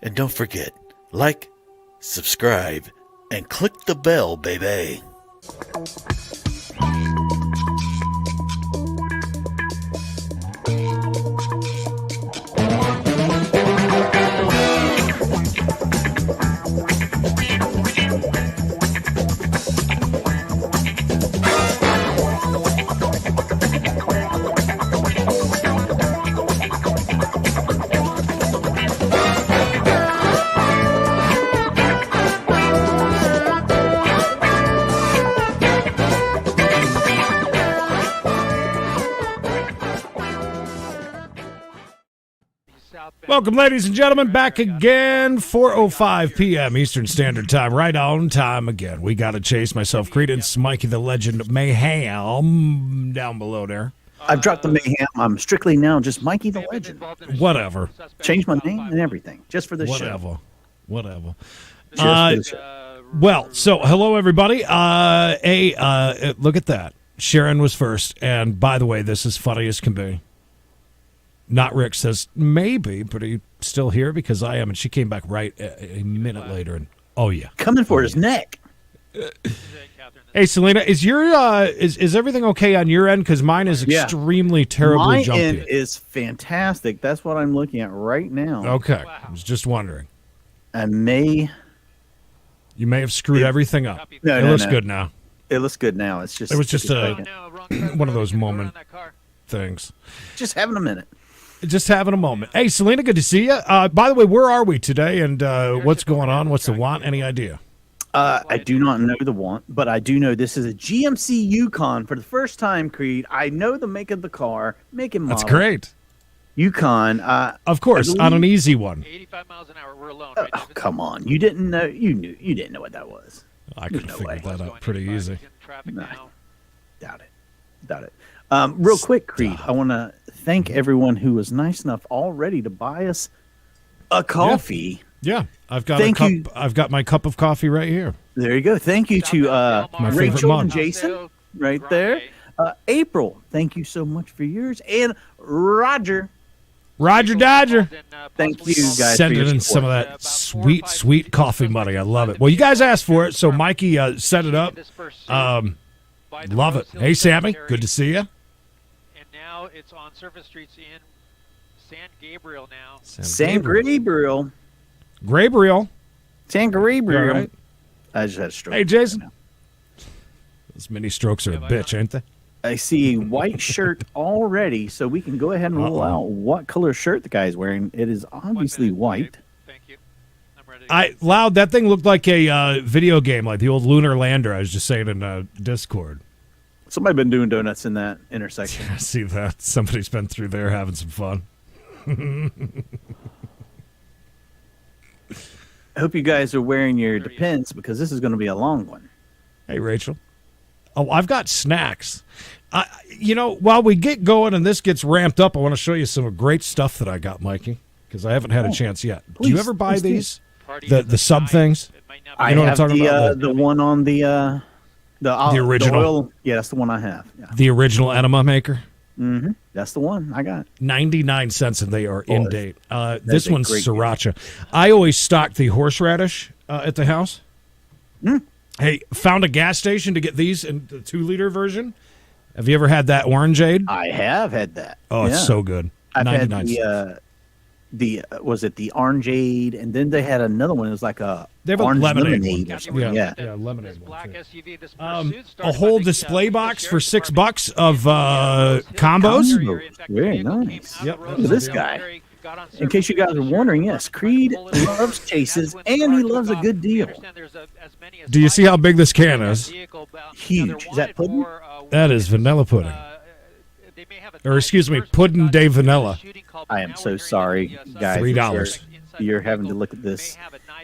And don't forget, like, subscribe, and click the bell, baby. Welcome, ladies and gentlemen, back again, 4:05 p.m. Eastern Standard Time, right on time again. We got to chase myself, Creedence, Mikey the Legend, Mayhem, down below there. I've dropped the Mayhem. I'm strictly now just Mikey the Legend. Whatever. Changed my name and everything, just for this show. Whatever. Just for the show. Well, so hello, everybody. Look at that. Sharon was first, and by the way, this is funny as can be. Not Rick says, maybe, but are you still here? Because I am. And she came back right a minute later. And oh, yeah. Coming for his neck. Hey, Selena, is your is everything okay on your end? Because mine is extremely terribly jumpy. My end is fantastic. That's what I'm looking at right now. Okay. I was just wondering. You may have screwed everything up. No, it looks good now. It looks good now. It's just. It was just one of those moment things. Just having a minute. Just having a moment. Hey, Selena, good to see you. By the way, where are we today, and what's going on? What's the want? Any idea? I do not know the want, but I do know this is a GMC Yukon for the first time, Creed. I know the make of the car, make and model. That's great. Yukon. Of course, on an easy one. 85 miles an hour, we're alone. Right? Oh, come on. You didn't know. You didn't know what that was. I could have figured that out pretty easy. No, doubt it. Real quick, Creed, I want to thank everyone who was nice enough already to buy us a coffee. Yeah. I've got my cup of coffee right here. There you go. Thank you to Rachel and Jason right there. April, thank you so much for yours. And Roger Dodger. Thank you, guys. Sending in some of that sweet coffee money. I love it. Well, you guys asked for it, so Mikey set it up. Love it. Hey, Sammy, good to see you. Now it's on surface streets in San Gabriel now. San Gabriel. Right? I just had a stroke. Hey, Jason. Those mini strokes are a bitch, ain't they? I see a white shirt already, so we can go ahead and roll out what color shirt the guy's wearing. It is obviously white. Thank you. I'm ready. Loud, that thing looked like a video game, like the old Lunar Lander. I was just saying in Discord. Somebody been doing donuts in that intersection. I see that. Somebody's been through there having some fun. I hope you guys are wearing your Depends because this is going to be a long one. Hey, Rachel. Oh, I've got snacks. While we get going and this gets ramped up, I want to show you some great stuff that I got, Mikey, because I haven't had a chance yet. Do you ever buy these? The sub things? I know what I'm talking about? The one on the original. That's the one I have. Yeah. The original enema maker. Mm-hmm. That's the one I got. 99 cents, and they are in date. This one's sriracha. I always stock the horseradish at the house. Hey, found a gas station to get these in the 2-liter version. Have you ever had that orangeade? I have had that. Oh, it's so good. I've had the orangeade, and then they had another one. It was like a lemonade or something. Yeah, lemonade. A whole display box for $6 of combos. Very nice. Yep. Look at this guy. In case you guys are wondering, yes, Creed loves chases, and he loves a good deal. Do you see how big this can is? Huge. Is that pudding? That is vanilla pudding. Or excuse me, pudding de vanilla. I am so sorry, guys. $3. You're having to look at this.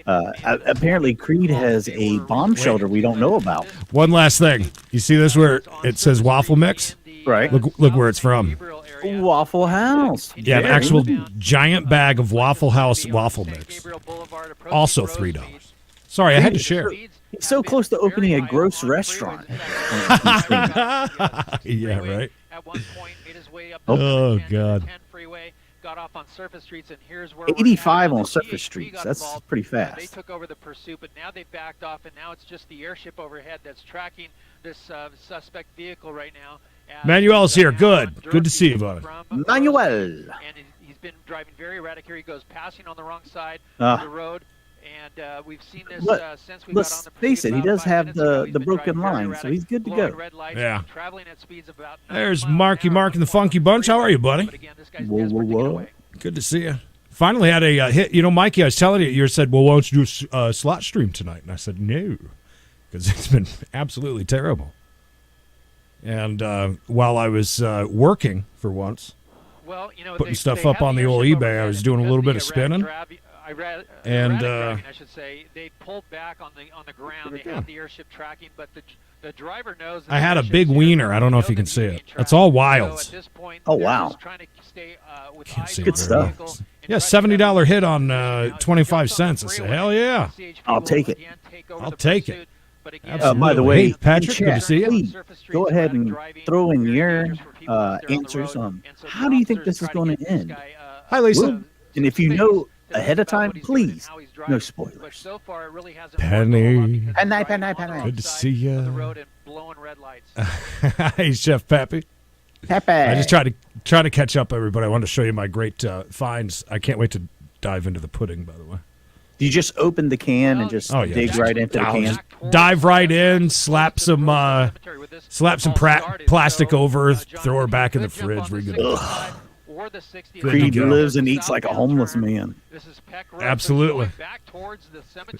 Apparently, Creed has a bomb shelter we don't know about. One last thing. You see this where it says waffle mix? Right. Look where it's from. Waffle House. Yeah, an actual giant bag of Waffle House waffle mix. Also $3. Sorry, I had to share. He's so close to opening a gross restaurant. Yeah, right. Oh, God. got off on surface streets, and here's where 85 we're at. on The surface CHP streets. got That's involved. pretty They fast. took over the pursuit, but now they backed off, and now it's just the airship overhead that's tracking this suspect vehicle right now. Manuel's here. Good. Dirt Good to see you, buddy. from Manuel. And he's been driving very erratic here. He goes passing on the wrong side of the road. And we've seen this since we got on Let's the face it, he does have the He's been broken driving very line, so erratic, he's good to blowing go. red lights, Yeah. traveling at speeds of about There's 90 miles Marky an hour Mark and the on Funky Bunch. How are you, buddy? But again, this guy's Whoa, desperate to whoa, get whoa. away. Good to see you. Finally had a hit. You know, Mikey, I was telling you, you said, well, why don't you do a slot stream tonight? And I said, no, because it's been absolutely terrible. And while I was working for once, Well, you know, putting they stuff have up on the old airship eBay, I overhead, was and doing a because little of bit the of spinning. erratic And, driving, I should say, they pulled back on the ground. They have the airship tracking, but the driver knows. That I had a the big airship's wiener. here. I don't know They if you can that see he's it. being That's tracked. all So wilds. at this point, Oh, they're wow. just trying to stay with Can't eyes see on Good it the stuff. vehicle and Yeah, try to get $70 out hit of on the now. 25 Jumps on the cents. I said, freeway. hell yeah. CHP I'll will take it. again take over I'll the take pursuit, it. but again, Absolutely. By the way, Hey, Patrick, in good to chat, see you. please go ahead and throw in your answers on on how do you think this is going to end? Hi, Lisa. And if you know ahead of time, please, no spoilers. But so far, it really hasn't Penny. worked a lot because he's Penny, driving penny, on the penny. wrong Good to side see ya. of the road and blowing red lights. Hey, Chef Pappy. Happy. I just try to catch up, everybody. I wanted to show you my great finds. I can't wait to dive into the pudding, by the way. Do you just open the can and just Oh, yeah. dig right into the I'll can? just dive right in, slap some plastic over, throw her back in the fridge. We're good. Good Creed to go. lives and eats like a homeless man. Absolutely.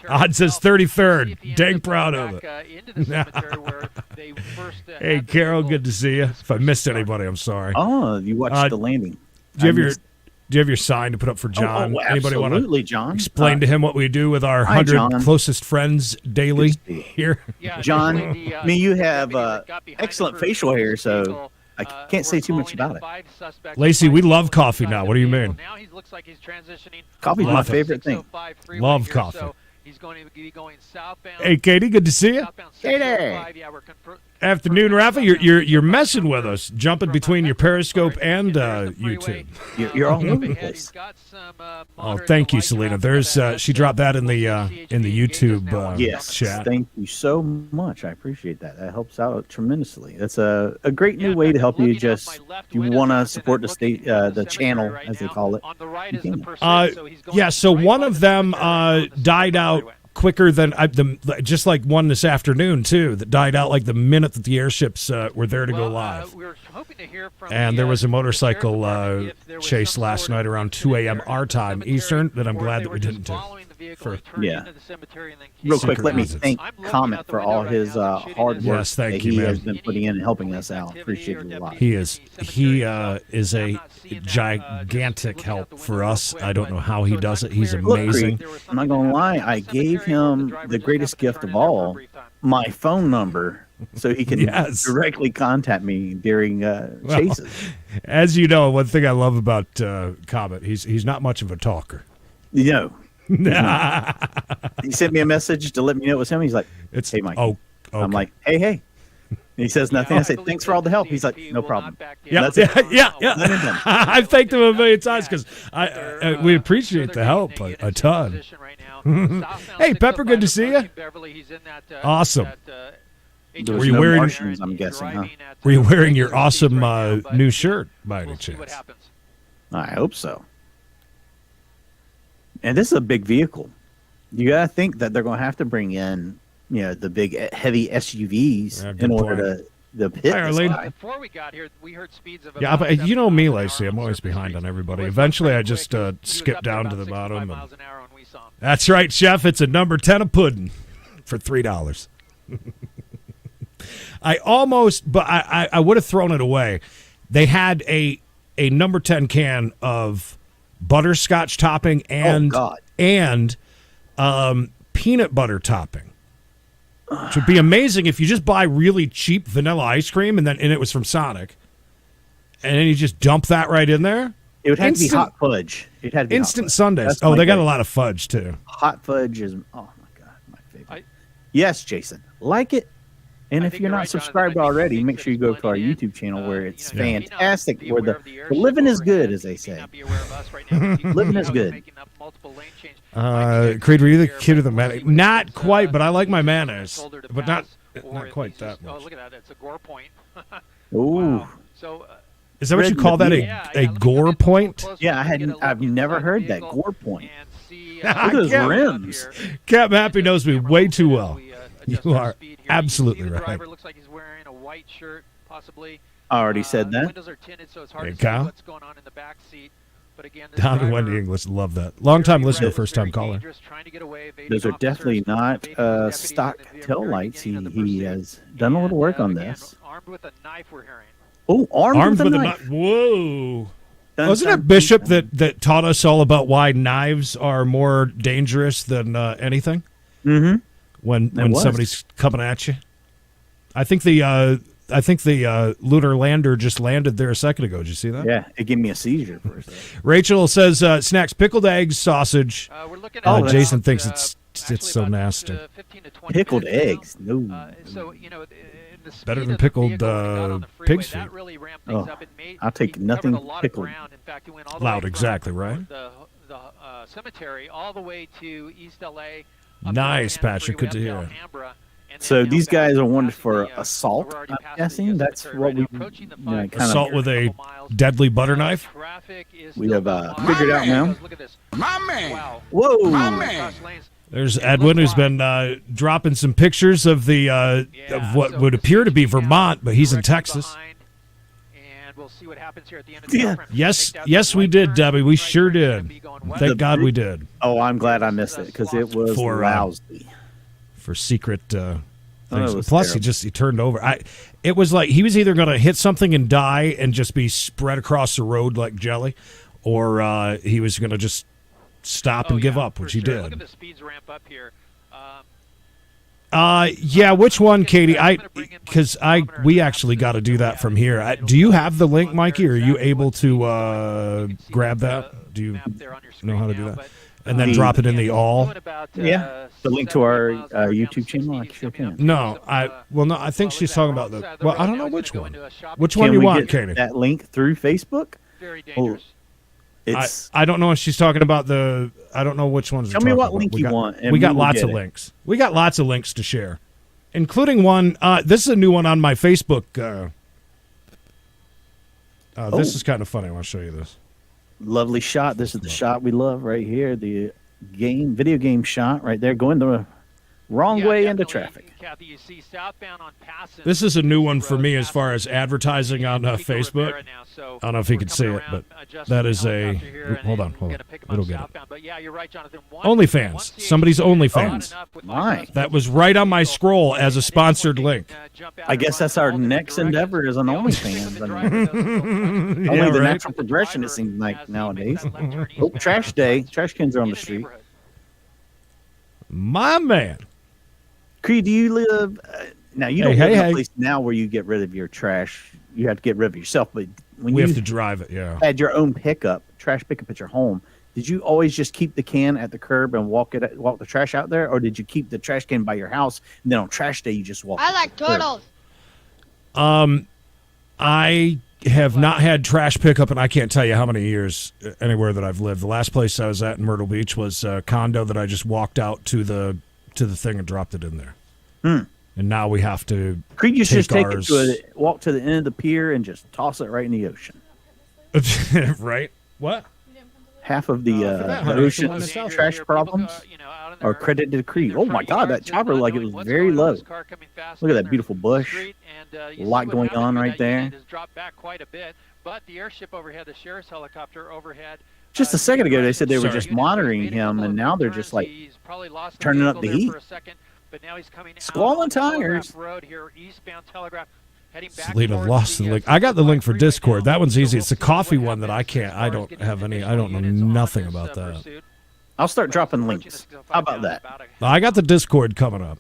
Odd says 33rd. Dang proud of it. Hey, Carol, good to see you. If I missed anybody, I'm sorry. Oh, you watched the landing. Do you I have your sign to put up for John? Oh, Anybody want absolutely, to John. explain to him what we do with our Hi, 100 John. closest friends daily here? John, I mean, you have excellent facial hair, so I can't say too much about it. Lacey, we love coffee now. What do you mean? Coffee's my Love it. favorite thing. Love coffee. He's going to be going southbound. Hey, Katie, good to see you. Katie. Yeah, we're Afternoon, Rafa. You're messing with us, jumping between your Periscope and YouTube. You're all over the place. Oh, thank you, Selena. There's she dropped that in the YouTube Yes, chat. thank you so much. I appreciate that. That helps out tremendously. That's a great new way to help you. Just if you want to support the state, the channel as they call it. you can. Yeah. So one of them died out quicker than just like one this afternoon too that died out like the minute that the airships were there to go live. We were hoping to hear from And there was a motorcycle chase chase last night around 2 a.m. our time Eastern that I'm glad that we didn't do. Yeah. Real quick, let me thank Comet for all his hard work Yes, thank that you, he man. has been putting in and helping us out. Appreciate it a lot. He is a gigantic help for us. I don't know how he does it. He's Look, amazing. Creed, I'm not gonna lie. I gave him the greatest gift of all, my phone number, so he can Yes. directly contact me during chases. As you know, one thing I love about Comet, he's not much of a talker. You know, he sent me a message to let me know it was him. He's like, It's "Hey, Mike." Oh, okay. I'm like, "Hey." He says nothing. I say, "Thanks for all the help." He's like, "No problem." Yeah, That's it. yeah. Done and done. I've thanked him a million times because we appreciate the help a ton. Hey, Pepper, good to see you. Awesome. There was Were you no wearing- Martians, I'm guessing, huh? Were you wearing your awesome new shirt by any chance? I hope so. And this is a big vehicle. You got to think that they're going to have to bring in, the big heavy SUVs Yeah, good in order point. to hit this Arlene. guy. Before we got here, we heard speeds of Yeah, about but you know 70 me, miles an Lacey. hour I'm on always surface behind streets. on everybody. It was Eventually, pretty I just quick. He was skip up down about to the 65 bottom. miles an hour when we saw him. That's right, Chef. It's a number 10 of pudding for $3. I almost, but I would have thrown it away. They had a number 10 can of butterscotch topping and God. peanut butter topping. Which would be amazing if you just buy really cheap vanilla ice cream and it was from Sonic, and then you just dump that right in there. It would have to be Instant- hot fudge. It had to be Instant hot fudge. sundaes. That's Oh, my they got a favorite. lot of fudge too. Hot fudge is, oh my God, my favorite. Yes, Jason. Like it And if you're not subscribed already, make sure you go to our YouTube channel where it's fantastic. Where the living is good, as they say. Living is good. Creed, were you the kid of the mayonnaise? Not quite, but I like my mayonnaise. But not quite that much. Oh, look at that. It's a gore point. Ooh. So, is that what you call that, a gore point? Yeah, I've never heard that, gore point. Look at those rims. Captain Happy knows me way too well. You are absolutely right. Driver looks like he's wearing a white shirt, possibly. I already said that. Windows are tinted, so it's hard Hey, to see Kyle? what's going on in the back seat. But again, Down to Wendy English, love that. Long time listener, first time caller. Those are definitely not stock tail lights. He has done a little work on this. Armed with a knife, we're hearing. Oh, armed with a knife. Whoa. Wasn't it Bishop that taught us all about why knives are more dangerous than anything? Mm-hmm. When somebody's coming at you, I think the lunar lander just landed there a second ago. Did you see that? Yeah, it gave me a seizure for a second. Rachel says snacks, pickled eggs, sausage. We're looking at Jason thinks it's so nasty. 15 to 20 Pickled minutes eggs, no. So the Better speed than of the pickled, vehicle when it got on the freeway, pig's feet. that really ramped things up. I'll take he nothing covered a lot of pickled. ground. In fact, he went all the Loud, way exactly from right. The cemetery all the way to East LA. Nice, Patrick. Good to hear. So these guys are wanted for assault, I'm guessing. That's what we kind assault with a deadly butter knife. We have figured out now. My man. Whoa. My man. There's Edwin, who's been dropping some pictures of the of what would appear to be Vermont, but he's in Texas. We'll see what happens here at the end of the Yes, we did, Debbie. We sure did. Thank God we did. Oh, I'm glad I missed it because it was lousy. For secret things. Plus, he turned over. It was like he was either going to hit something and die and just be spread across the road like jelly, or he was going to just stop and give up, which he did. Look at the speeds ramp up here. Yeah, which one, Katie? Because we actually got to do that from here. Do you have the link, Mikey? Or are you able to grab that? Do you know how to do that? And then drop it in the all? Yeah, the link to our YouTube channel. I sure can. No, I think she's talking about the. Well, I don't know which one. Which one you want, Katie? That link through Facebook. Very dangerous. I don't know if she's talking about the. I don't know which ones. Tell me what link you want. We got lots of links. We got lots of links to share, including one. This is a new one on my Facebook. This is kind of funny. I want to show you this. Lovely shot. This is the shot we love right here. The video game shot right there, going the wrong way into traffic. Kathy, you see southbound on Passon. This is a new one for me as far as advertising on Facebook. I don't know if you can see it, but that is a. Hold on. It'll get it. But yeah, you're right, Jonathan. OnlyFans. Somebody's OnlyFans. My. That was right on my scroll as a sponsored link. I guess that's our next endeavor is an OnlyFans. Only the natural progression, it seems like nowadays. Oh, trash day. Trash cans are on the street. My man. Creed, do you live now? You don't live in a place now where you get rid of your trash. You have to get rid of it yourself. But when we you have to drive it, had your own trash pickup at your home, did you always just keep the can at the curb and walk the trash out there, or did you keep the trash can by your house and then on trash day you just walk? I like turtles. I have not had trash pickup, and I can't tell you how many years anywhere that I've lived. The last place I was at in Myrtle Beach was a condo that I just walked out to the thing and dropped it in there. And now we have to. Creed used to just take it walk to the end of the pier and just toss it right in the ocean. Right? What? Half of the ocean's trash problems are credited to Creed. Oh my God, that chopper like it was very low. Look at that beautiful bush. A lot going on right there. But the airship overhead, the sheriff's helicopter overhead. Just a second ago, they said they were just monitoring him, and now they're just like turning up the heat. Squalling tires. Selena lost the link. I got the link for Discord. That one's easy. It's a coffee one that I can't. I don't have any. I don't know nothing about that. I'll start dropping links. How about that? I got the Discord coming up,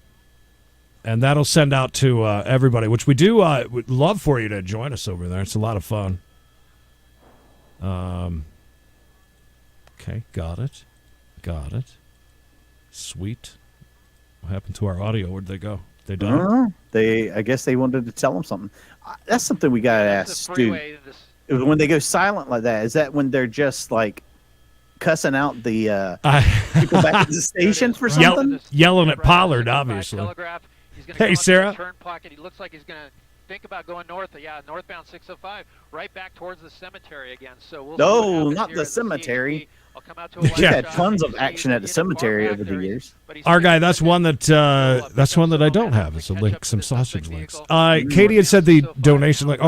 and that'll send out to everybody, which we do. Would love for you to join us over there. It's a lot of fun. Okay, got it. Sweet. What happened to our audio? Where'd they go? They don't. I guess they wanted to tell them something. That's something we gotta ask Stu. When they go silent like that, is that when they're just like cussing out the people back at the station for something? Yelling at Pollard, obviously. Hey, Sarah. Turn pocket. He looks like he's gonna think about going north. Yeah, northbound 605, right back towards the cemetery again. So we'll no, not the cemetery. I'll come out to We've had tons of action at the cemetery over the years. Our guy, that's one that I don't have. It's a link, some sausage links. Katie had said the donation link.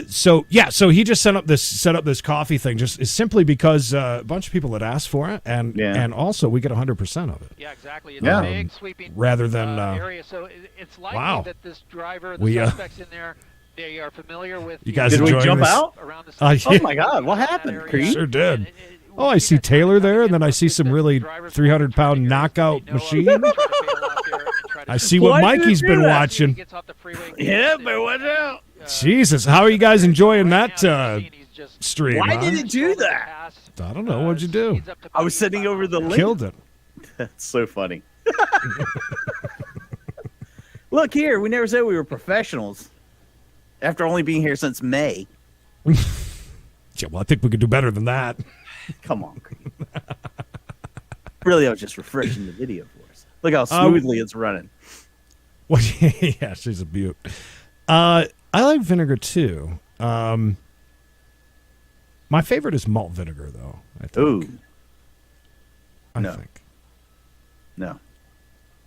So he just set up this coffee thing just simply because a bunch of people had asked for it, and also we get 100% of it. Yeah, exactly. It's a big sweeping rather than area. So it's likely that this driver, the suspects in there, they are familiar with. You guys did we jump this? Out? Oh my God, what happened, Creed? Sure did. Oh, I see Taylor there, and then I see some really 300-pound knockout machine. I see what Mikey's been watching. Yeah, but watch out. Jesus, how are you guys enjoying that stream? Why did it do that? I don't know. What'd you do? I was sitting over the link. Killed it. That's so funny. Look here, we never said we were professionals. After only being here since May. Yeah, well, I think we could do better than that. Come on, Creed. Really, I was just refreshing the video for us. Look how smoothly it's running. Well, yeah, she's a beaut. I like vinegar too. My favorite is malt vinegar, though. I think. Ooh. I think. No.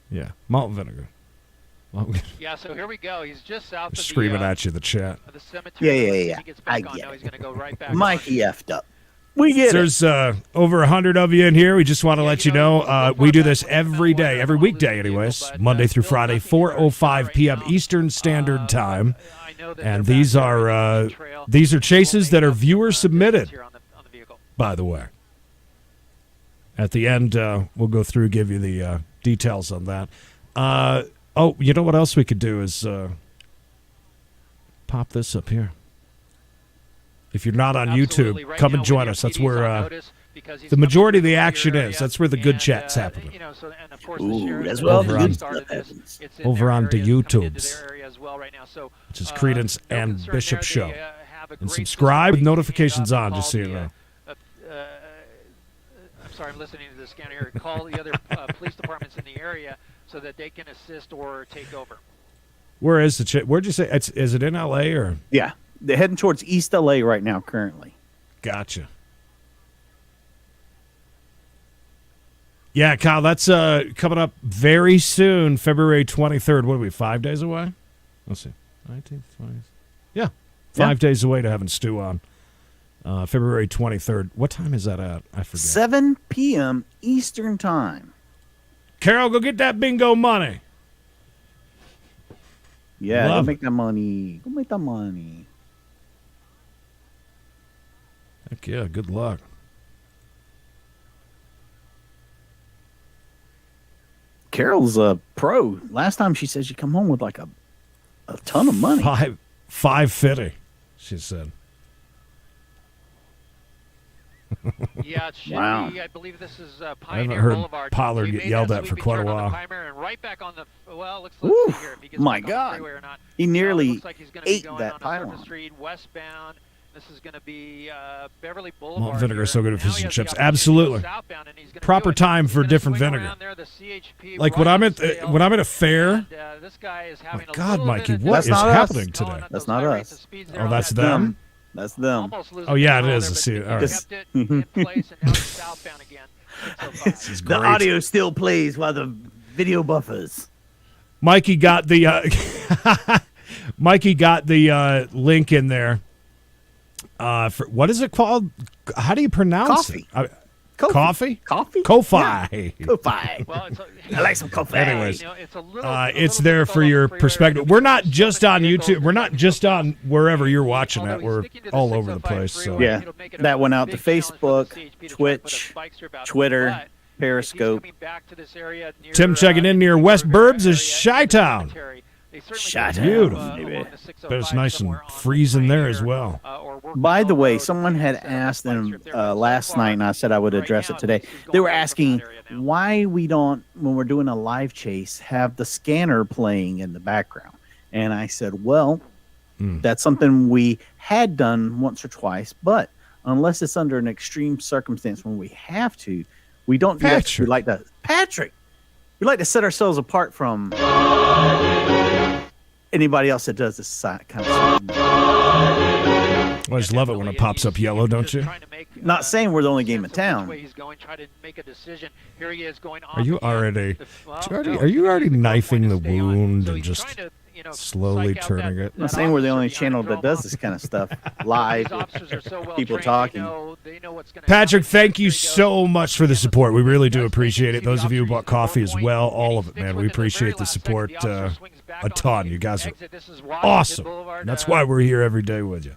Yeah, malt vinegar. Yeah, so here we go. He's just south of screaming at you, the chat. The cemetery. Yeah. I get it. He's gonna go right back Mikey effed up. We get There's over 100 of you in here. We just want to let you know we do this every day, every weekday anyways, Monday through Friday, 4:05 p.m. Eastern Standard Time. And these are chases that are viewer submitted, by the way. At the end, we'll go through, give you the details on that. You know what else we could do is pop this up here. If you're not on YouTube, come and join us. That's where the majority of the action is. That's where the good chat's happening. Ooh, as well. Over on the YouTubes, which is Creedence and Bishop Show. And subscribe with notifications on, just so you know. I'm sorry, I'm listening to this scanner here. Call the other police departments in the area so that they can assist or take over. Where is the where'd you say? Is it in L.A. or? Yeah. They're heading towards East L.A. right now, currently. Gotcha. Yeah, Kyle, that's coming up very soon, February 23rd. What are we, 5 days away? Let's see. 19th, 20th. Yeah, 5 days away to having Stu on. February 23rd. What time is that at? I forget. 7 p.m. Eastern Time. Carol, go get that bingo money. Yeah, go make that money. Go make that money. Heck yeah, good luck. Carol's a pro. Last time she said she come home with like a ton of money. $550, she said. Yeah, it should be. I believe this is Pioneer I haven't heard Boulevard. Pollard get yelled at for quite a while. And right back on the, let's see here if he gets my back God. on the freeway or not. He nearly looks like he's gonna be ate going that on pylon. Surface Street westbound. This is going to be Beverly Boulevard. Malt vinegar is so good at fish and chips. Now he has the Absolutely. southbound, and he's gonna Proper do it. time He's for gonna different swing vinegar. around there, the CHP Like right when on I'm at a fair. And, this guy is having a God, little Mikey, bit of what is not us. happening today? That's not us. Oh, that's them? That's them. Oh, yeah, it is. I see it. All right. Kept it in place, and now it's southbound again. This is The great. audio still plays while the video buffers. Mikey got the link in there. For what is it called? How do you pronounce Coffee. it? Coffee? Coffee? Ko-fi. Yeah. Ko-fi. Well, I like some coffee. Anyways, it's a it's there for your perspective. We're not just on YouTube. We're not just on wherever you're watching at. We're all over the place. So yeah, that went out to Facebook, Twitch, Twitter, Periscope. Tim checking in near West Burbs is Chi-Town. Chi-Town, Beautiful. baby. But it's nice and freezing there as well. Or By the way, someone had asked them last night, and I said I would address it today. They were asking why we don't, when we're doing a live chase, have the scanner playing in the background. And I said, well, that's something we had done once or twice, but unless it's under an extreme circumstance when we have to, we don't do that. We like to, we like to set ourselves apart from anybody else that does this kind of stuff. I just love it when it pops up yellow, don't you? Not saying we're the only game in town. Are you already knifing the wound and just slowly turning it? I'm not saying we're the only channel that does this kind of stuff live, people talking. Patrick, thank you so much for the support. We really do appreciate it. Those of you who bought coffee as well, all of it, man. We appreciate the support a ton. You guys are awesome. That's why we're here every day with you.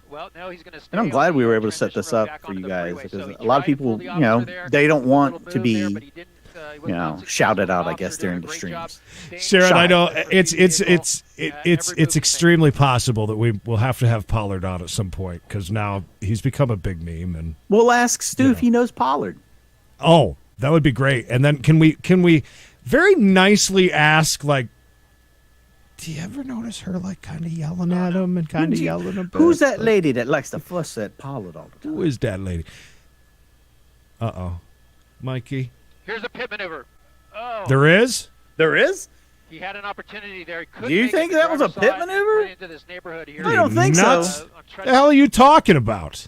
And I'm glad we were able to set this up for you guys, because a lot of people, they don't want to be, shouted out, I guess, during the streams. Sharon, I know it's extremely possible that we will have to have Pollard on at some point, because now he's become a big meme. And we'll ask Stu if he knows Pollard. Oh, that would be great. And then can we very nicely ask, like, do you ever notice her kind of yelling at him and kind of yelling a bit? Who's that lady that likes to fuss at Pollard all the time? Who is that lady? Uh-oh. Mikey? Here's a pit maneuver. Oh. There is? There is? He had an opportunity there. Do you think that was a pit maneuver? Into this neighborhood here. I don't think so. What the hell are you talking about?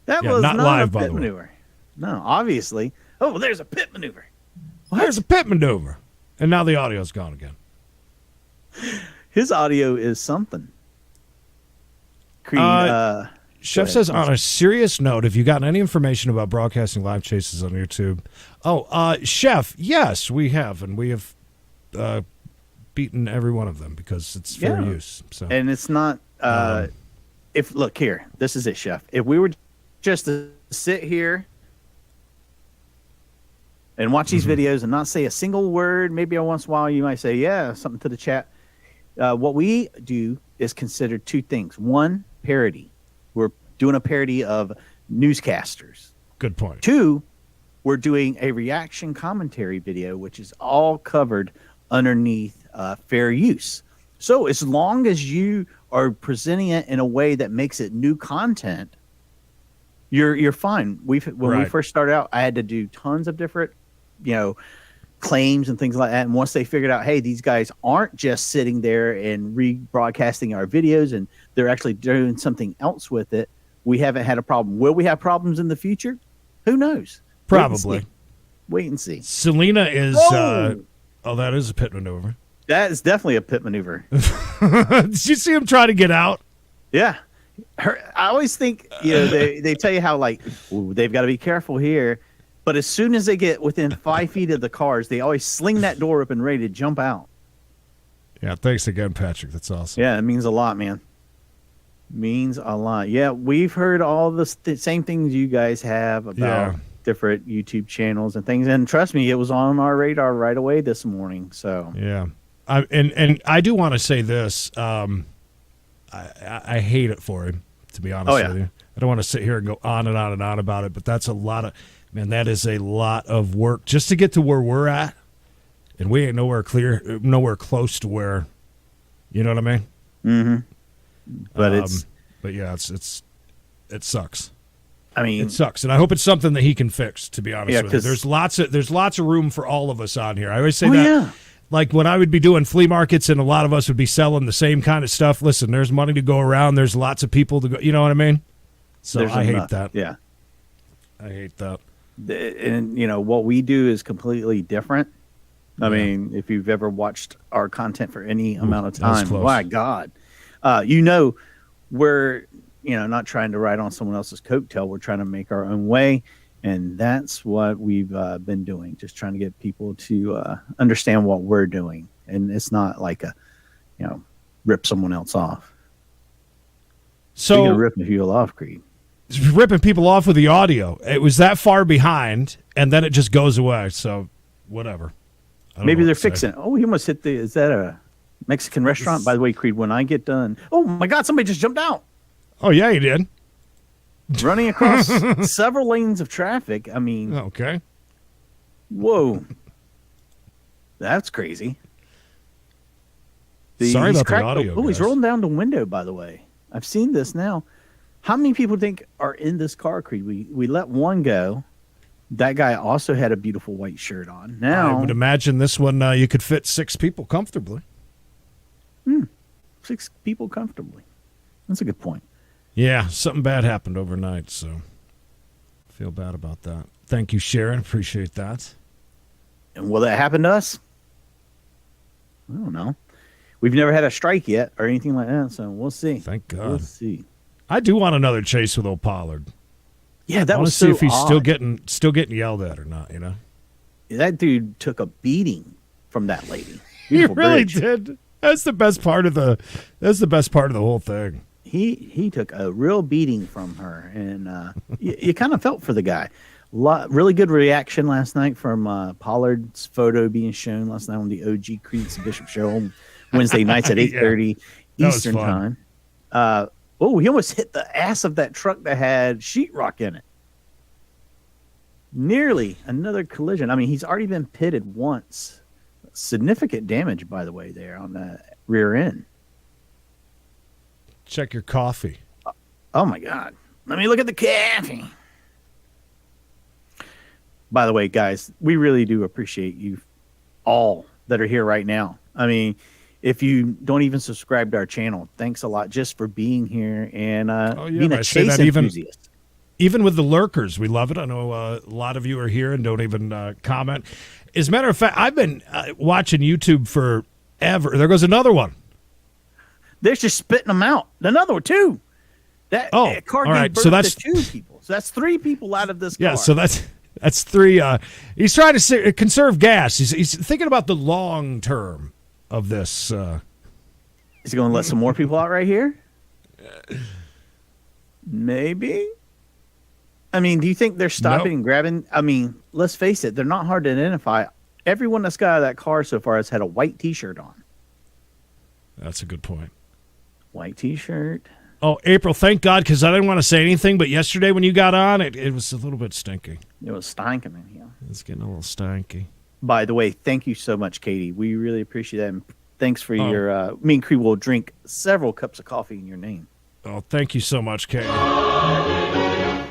That was not live, a pit maneuver. No, obviously. Oh, there's a pit maneuver. What? There's a pit maneuver. And now the audio's gone again. His audio is something. Chef says, on a serious note, have you gotten any information about broadcasting live chases on YouTube? Oh, Chef, yes, we have. And we have beaten every one of them because it's fair use. So. And it's not, look here, this is it, Chef. If we were just to sit here and watch these videos and not say a single word, maybe once in a while you might say, something to the chat. What we do is considered two things. One, parody. We're doing a parody of newscasters. Good point. Two, we're doing a reaction commentary video, which is all covered underneath fair use. So as long as you are presenting it in a way that makes it new content, you're fine. When we first started out, I had to do tons of different, claims and things like that. And once they figured out, hey, these guys aren't just sitting there and rebroadcasting our videos, and they're actually doing something else with it, we haven't had a problem. Will we have problems in the future? Who knows? Probably. Wait and see. Selena is, that is a pit maneuver. That is definitely a pit maneuver. Did you see him try to get out? Yeah. I always think, they tell you how, they've got to be careful here. But as soon as they get within 5 feet of the cars, they always sling that door up and ready to jump out. Yeah, thanks again, Patrick. That's awesome. Yeah, it means a lot, man. Means a lot. Yeah, we've heard all the same things you guys have about different YouTube channels and things. And trust me, it was on our radar right away this morning. So yeah, and I do want to say this. I hate it for him, to be honest with you. I don't want to sit here and go on and on and on about it, but that's a lot of. Man, that is a lot of work just to get to where we're at, and we ain't nowhere close to where, you know what I mean? Mm-hmm. But it sucks. I mean, it sucks, and I hope it's something that he can fix. To be honest with you, there's lots of room for all of us on here. I always say like when I would be doing flea markets, and a lot of us would be selling the same kind of stuff. Listen, there's money to go around. There's lots of people to go. You know what I mean? So I hate that. Yeah, I hate that. And what we do is completely different. I mean, if you've ever watched our content for any amount of time, my God, we're not trying to ride on someone else's coattail. We're trying to make our own way, and that's what we've been doing. Just trying to get people to understand what we're doing, and it's not like rip someone else off. So you're gonna rip people off, Creed. Ripping people off with the audio. It was that far behind, and then it just goes away. So, whatever. Maybe they're fixing it. Oh, he must hit is that a Mexican restaurant? By the way, Creed, when I get done. Oh, my God, somebody just jumped out. Oh, yeah, he did. Running across several lanes of traffic. I mean, okay. Whoa. That's crazy. Sorry about the audio. Oh, he's rolling down the window, by the way. I've seen this now. How many people think are in this car, Creed? We let one go. That guy also had a beautiful white shirt on. Now I would imagine this one you could fit 6 people comfortably. 6 people comfortably. That's a good point. Yeah, something bad happened overnight, so feel bad about that. Thank you, Sharon. Appreciate that. And will that happen to us? I don't know. We've never had a strike yet or anything like that, so we'll see. Thank God. We'll see. I do want another chase with old Pollard. Yeah, that was so. I want to see if he's odd. still getting yelled at or not. You know, that dude took a beating from that lady. He Beautiful really bridge. did. That's the best part of the. That's the best part of the whole thing. He took a real beating from her, and you kind of felt for the guy. Really good reaction last night from Pollard's photo being shown last night on the OG Creedence Bishop show on Wednesday nights at 8:30 Eastern time. He almost hit the ass of that truck that had sheetrock in it. Nearly another collision. I mean, he's already been pitted once. Significant damage, by the way, there on the rear end. Check your coffee. Oh, my God. Let me look at the coffee. By the way, guys, we really do appreciate you all that are here right now. I mean, if you don't even subscribe to our channel, thanks a lot just for being here and being a chase enthusiast. Even with the lurkers, we love it. I know a lot of you are here and don't even comment. As a matter of fact, I've been watching YouTube forever. There goes another one. They're just spitting them out. Another one, too. That car gave birth to 2 people. So that's 3 people out of this car. Yeah, so that's 3. He's trying to conserve gas. He's thinking about the long term of this. Is he going to let some more people out right here? Maybe. I mean, do you think they're stopping and grabbing? I mean, let's face it. They're not hard to identify. Everyone that's got out of that car so far has had a white T-shirt on. That's a good point. White T-shirt. Oh, April, thank God, because I didn't want to say anything, but yesterday when you got on, it was a little bit stinky. It was stinking in here. It's getting a little stanky. By the way, thank you so much, Katie. We really appreciate that. And thanks for your... me and Cree will drink several cups of coffee in your name. Oh, thank you so much, Katie.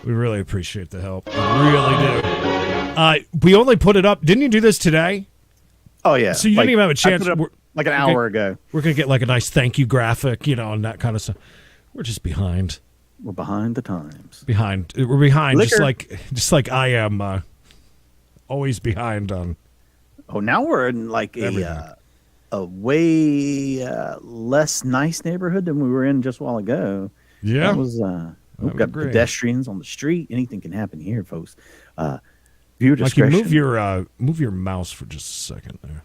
We really appreciate the help. We really do. We only put it up... Didn't you do this today? Oh, yeah. So you didn't even have a chance... Like an hour ago. We're going to get like a nice thank you graphic, and that kind of stuff. We're just behind. We're behind the times. We're behind, Liquor. just like I am always behind on. Oh, now we're in like a way less nice neighborhood than we were in just a while ago. Yeah. That was, we've got pedestrians on the street. Anything can happen here, folks. Viewer discretion. Like you move your mouse for just a second there.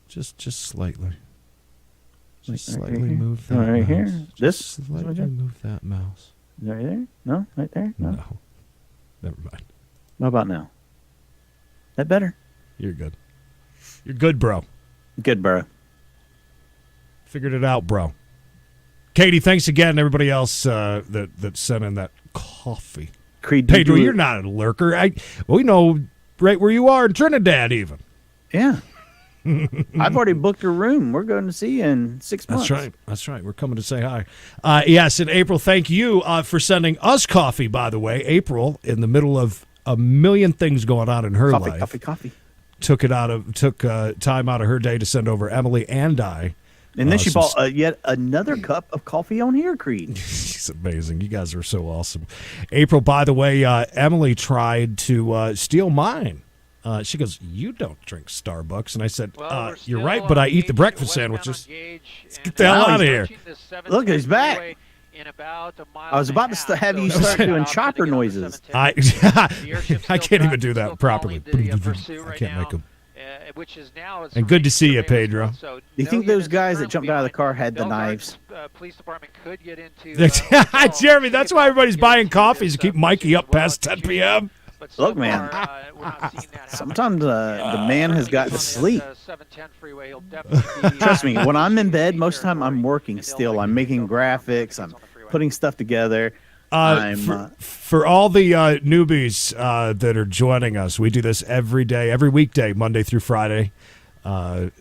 Just slightly. Just slightly move that right mouse. here. Just This? slightly move that mouse. Right there? No? Right there? No. Never mind. What about now? That better? You're good. You're good, bro. Good, bro. Figured it out, bro. Katie, thanks again. Everybody else that sent in that coffee. Creed, Pedro, you're not a lurker. We know right where you are in Trinidad, even. Yeah. I've already booked a room. We're going to see you in 6 months. That's right. We're coming to say hi. Yes, and April, thank you for sending us coffee, by the way. April, in the middle of a million things going on in her life. Coffee. Took time out of her day to send over Emily and I. And then she bought yet another cup of coffee on here, Creed. She's amazing. You guys are so awesome. April, by the way, Emily tried to steal mine. She goes, "You don't drink Starbucks," and I said, "You're right, but I eat the breakfast sandwiches." Let's get the hell out of here. Look, he's back. I was about to have you start doing chopper noises. I can't even do that properly. I can't make them. And good to see you, Pedro. Do you think those guys that jumped out of the car had the knives? Police department could get into Jeremy, that's why everybody's buying coffees to keep Mikey up past 10 p.m. But so Look, man. far, we're not seeing that happen. Sometimes the man has got to sleep. 710 freeway, he'll definitely be, Trust me, when I'm in bed, most of the time I'm working still. I'm making graphics. I'm putting stuff together. For all the newbies that are joining us, we do this every day, every weekday, Monday through Friday, 9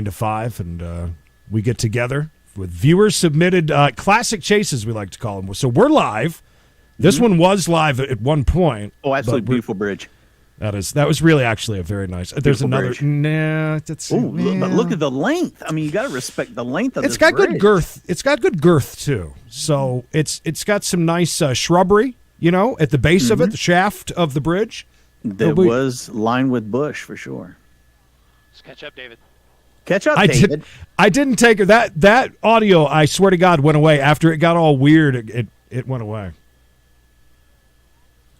to 5, and we get together with viewer-submitted classic chases, we like to call them. So we're live. This one was live at one point. Oh, absolutely beautiful bridge. That was really actually a very nice. There's another. Bridge. Nah, that's. But look at the length. I mean, you got to respect the length of It's this got bridge. good girth. It's got good girth too. So it's got some nice shrubbery, at the base of it, the shaft of the bridge. That was lined with bush for sure. Let's catch up, David. Catch up, David. I didn't take it. That audio, I swear to God, went away after it got all weird. It went away.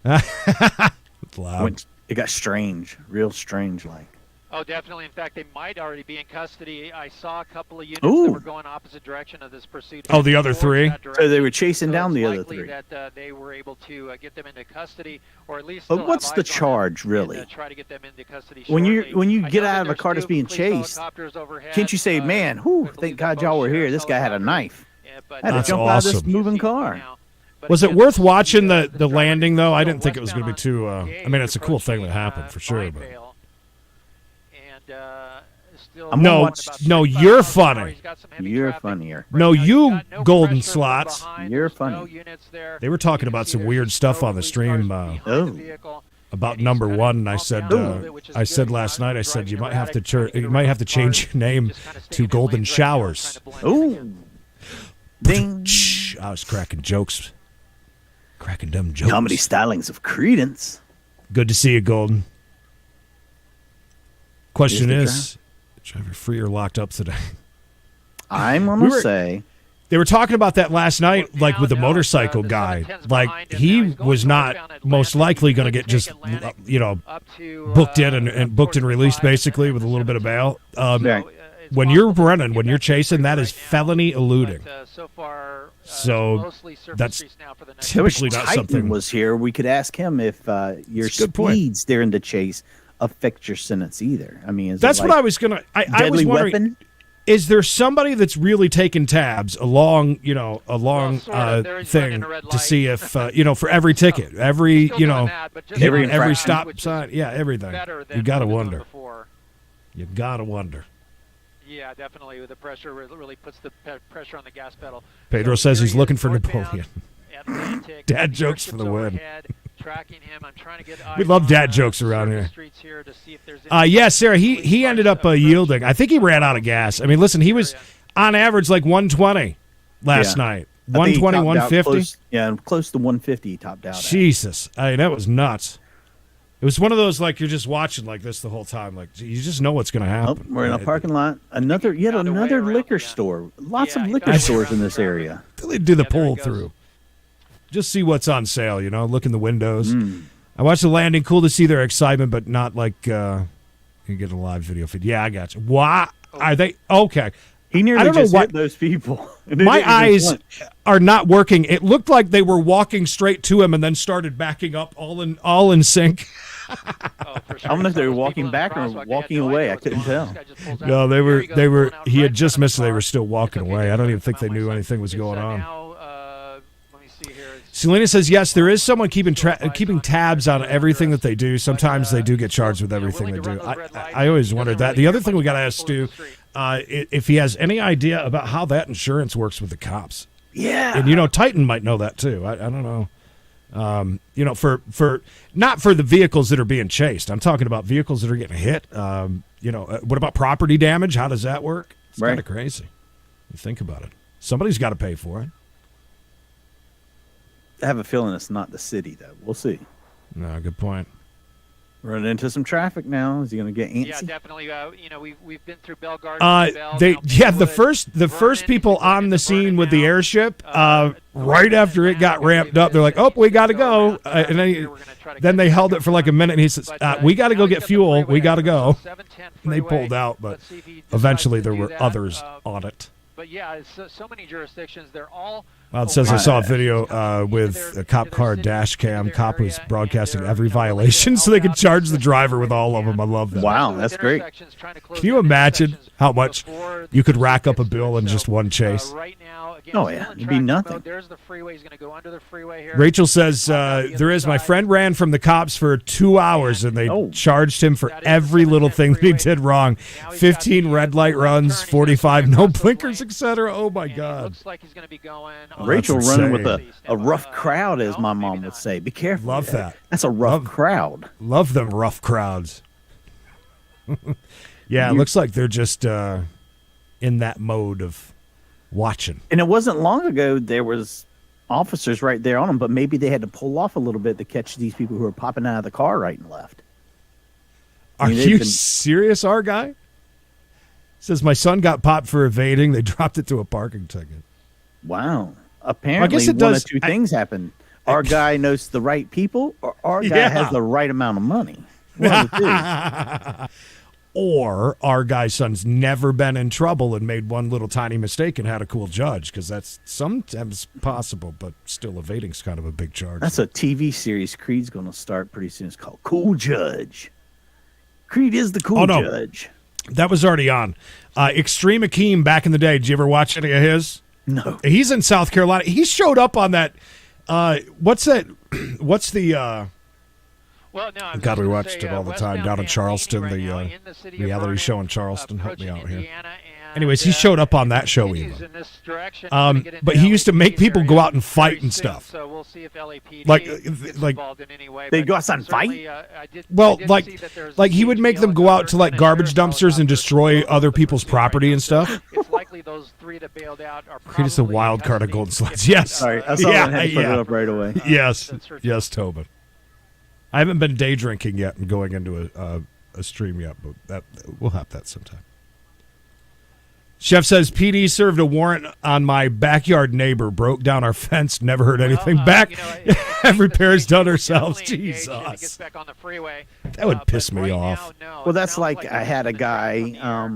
It's loud. It got strange, real strange like. Oh, definitely. In fact, they might already be in custody. I saw a couple of units that were going opposite direction of this pursuit. Oh, the other three? So they were chasing down the other three. That they were able to get them into custody, or at least. But what's the charge, really? Try to get them into custody when you get out of a car that's being chased, can't you say, "Man, thank God y'all were here. This guy had a knife. I had to jump out of this moving car." Was it worth watching the landing, though? I didn't think it was going to be too... I mean, it's a cool thing that happened, for sure. But. No, you're funny. You're funnier. No, you golden slots. You're funny. They were talking about some weird stuff on the stream about number one, and I said last night, I said you might have to change your name to Golden Showers. Ooh. Ding. I was cracking jokes. Cracking dumb jokes. Comedy stylings of Creedence. Good to see you, Golden. Question is, driver free or locked up today? I'm going to say. They were talking about that last night, like with the motorcycle guy. Like, he was not most likely going to get just, booked in and booked and released, basically, with a little bit of bail. When you're running, when you're chasing, that is felony eluding. So that's typically not something. Was here, we could ask him if your speeds during the chase affect your sentence either. I mean, that's what I was gonna. I was wondering. Weapon? Is there somebody that's really taking tabs along thing to see if for every ticket, every every stop sign, everything? You gotta wonder. You gotta wonder. Yeah, definitely. The pressure really puts the pressure on the gas pedal. Pedro says he's looking for Napoleon. Dad jokes for the win. We love dad jokes around here. Yeah, Sarah, he ended up yielding. I think he ran out of gas. I mean, listen, he was on average like 120 last night. 120, 150? Close to 150 he topped out. Jesus. I mean, that was nuts. It was one of those, like, you're just watching like this the whole time. Like, you just know what's going to happen. We're in a parking lot. Another liquor store. Lots of liquor stores in this area. They do the pull through. Just see what's on sale, look in the windows. I watched the landing. Cool to see their excitement, but not like you get a live video feed. Yeah, I got you. Why are they? Okay. He nearly just hit those people. My eyes are not working. It looked like they were walking straight to him and then started backing up all in sync. I don't know if they were walking back or walking away. I couldn't tell. No, they were. He had just missed. They were still walking away. I don't even think they knew anything was going on. Selena says, yes, there is someone keeping tabs on everything that they do. Sometimes they do get charged with everything they do. I always wondered that. The other thing we got to ask Stu, if he has any idea about how that insurance works with the cops. Yeah. And, Titan might know that, too. I don't know. For not for the vehicles that are being chased. I'm talking about vehicles that are getting hit. What about property damage? How does that work? It's kind of crazy. You think about it. Somebody's got to pay for it. I have a feeling it's not the city, though. We'll see. No, good point. Running into some traffic now. Is he going to get antsy? Yeah, definitely. We've been through Bell Garden. The first people on the scene with the airship, right after it got ramped up, they're like, "Oh, we got to go," and then they held it for like a minute, and he says, "We got to go get fuel. We got to go." And they pulled out, but eventually there were others on it. But yeah, so many jurisdictions. They're all Well, it says I saw a video with a cop car dash cam. Cop was broadcasting every violation so they could charge the driver with all of them. I love that. Wow, that's great. Can you imagine how much you could rack up a bill in just one chase? Oh, yeah. It'd be nothing. There's the freeway. He's going to go under the freeway here. Rachel says, there is. My friend ran from the cops for 2 hours, and they charged him for every little thing that he did wrong. 15 red light runs, 45 no blinkers, etc. Oh, my God. Looks like he's going to be going. Rachel running with a rough crowd, as my mom would say. Be careful. Love that. That's a rough crowd. Love them rough crowds. Yeah, it looks like they're just in that mode of watching. And it wasn't long ago there was officers right there on them, but maybe they had to pull off a little bit to catch these people who are popping out of the car right and left. Are you serious, our guy? Says my son got popped for evading. They dropped it to a parking ticket. Wow. Apparently, I guess it one does. of two things happen. Our guy knows the right people, or our guy has the right amount of money. One of the two. Or our guy's son's never been in trouble and made one little tiny mistake and had a cool judge, because that's sometimes possible, but still evading's kind of a big charge. That's a TV series Creed's going to start pretty soon. It's called Cool Judge. Creed is the cool judge. That was already on. Extreme Akeem back in the day. Did you ever watch any of his? No. He's in South Carolina. He showed up on that. What's that? What's the... Well, no, God, we watched it all the time down in Charleston, the reality show in Charleston. Help me out here. Anyways, he showed up on that show even. But he used to make people go out and fight and stuff. So we'll see if LAPD like they go outside and fight? Well, like he would make them go out to like garbage dumpsters and destroy other people's proproperty and stuff. It's likely those three that bailed out are Creed is a wild card of Golden Slides. Yes. Sorry, I saw that and had to put it up right away. Yes, Tobin. I haven't been day drinking yet and going into a stream yet, but we'll have that sometime. Chef says, PD served a warrant on my backyard neighbor, broke down our fence, never heard anything back. Every pair's done ourselves. Jesus. That would piss me off. Well, that's like I had a guy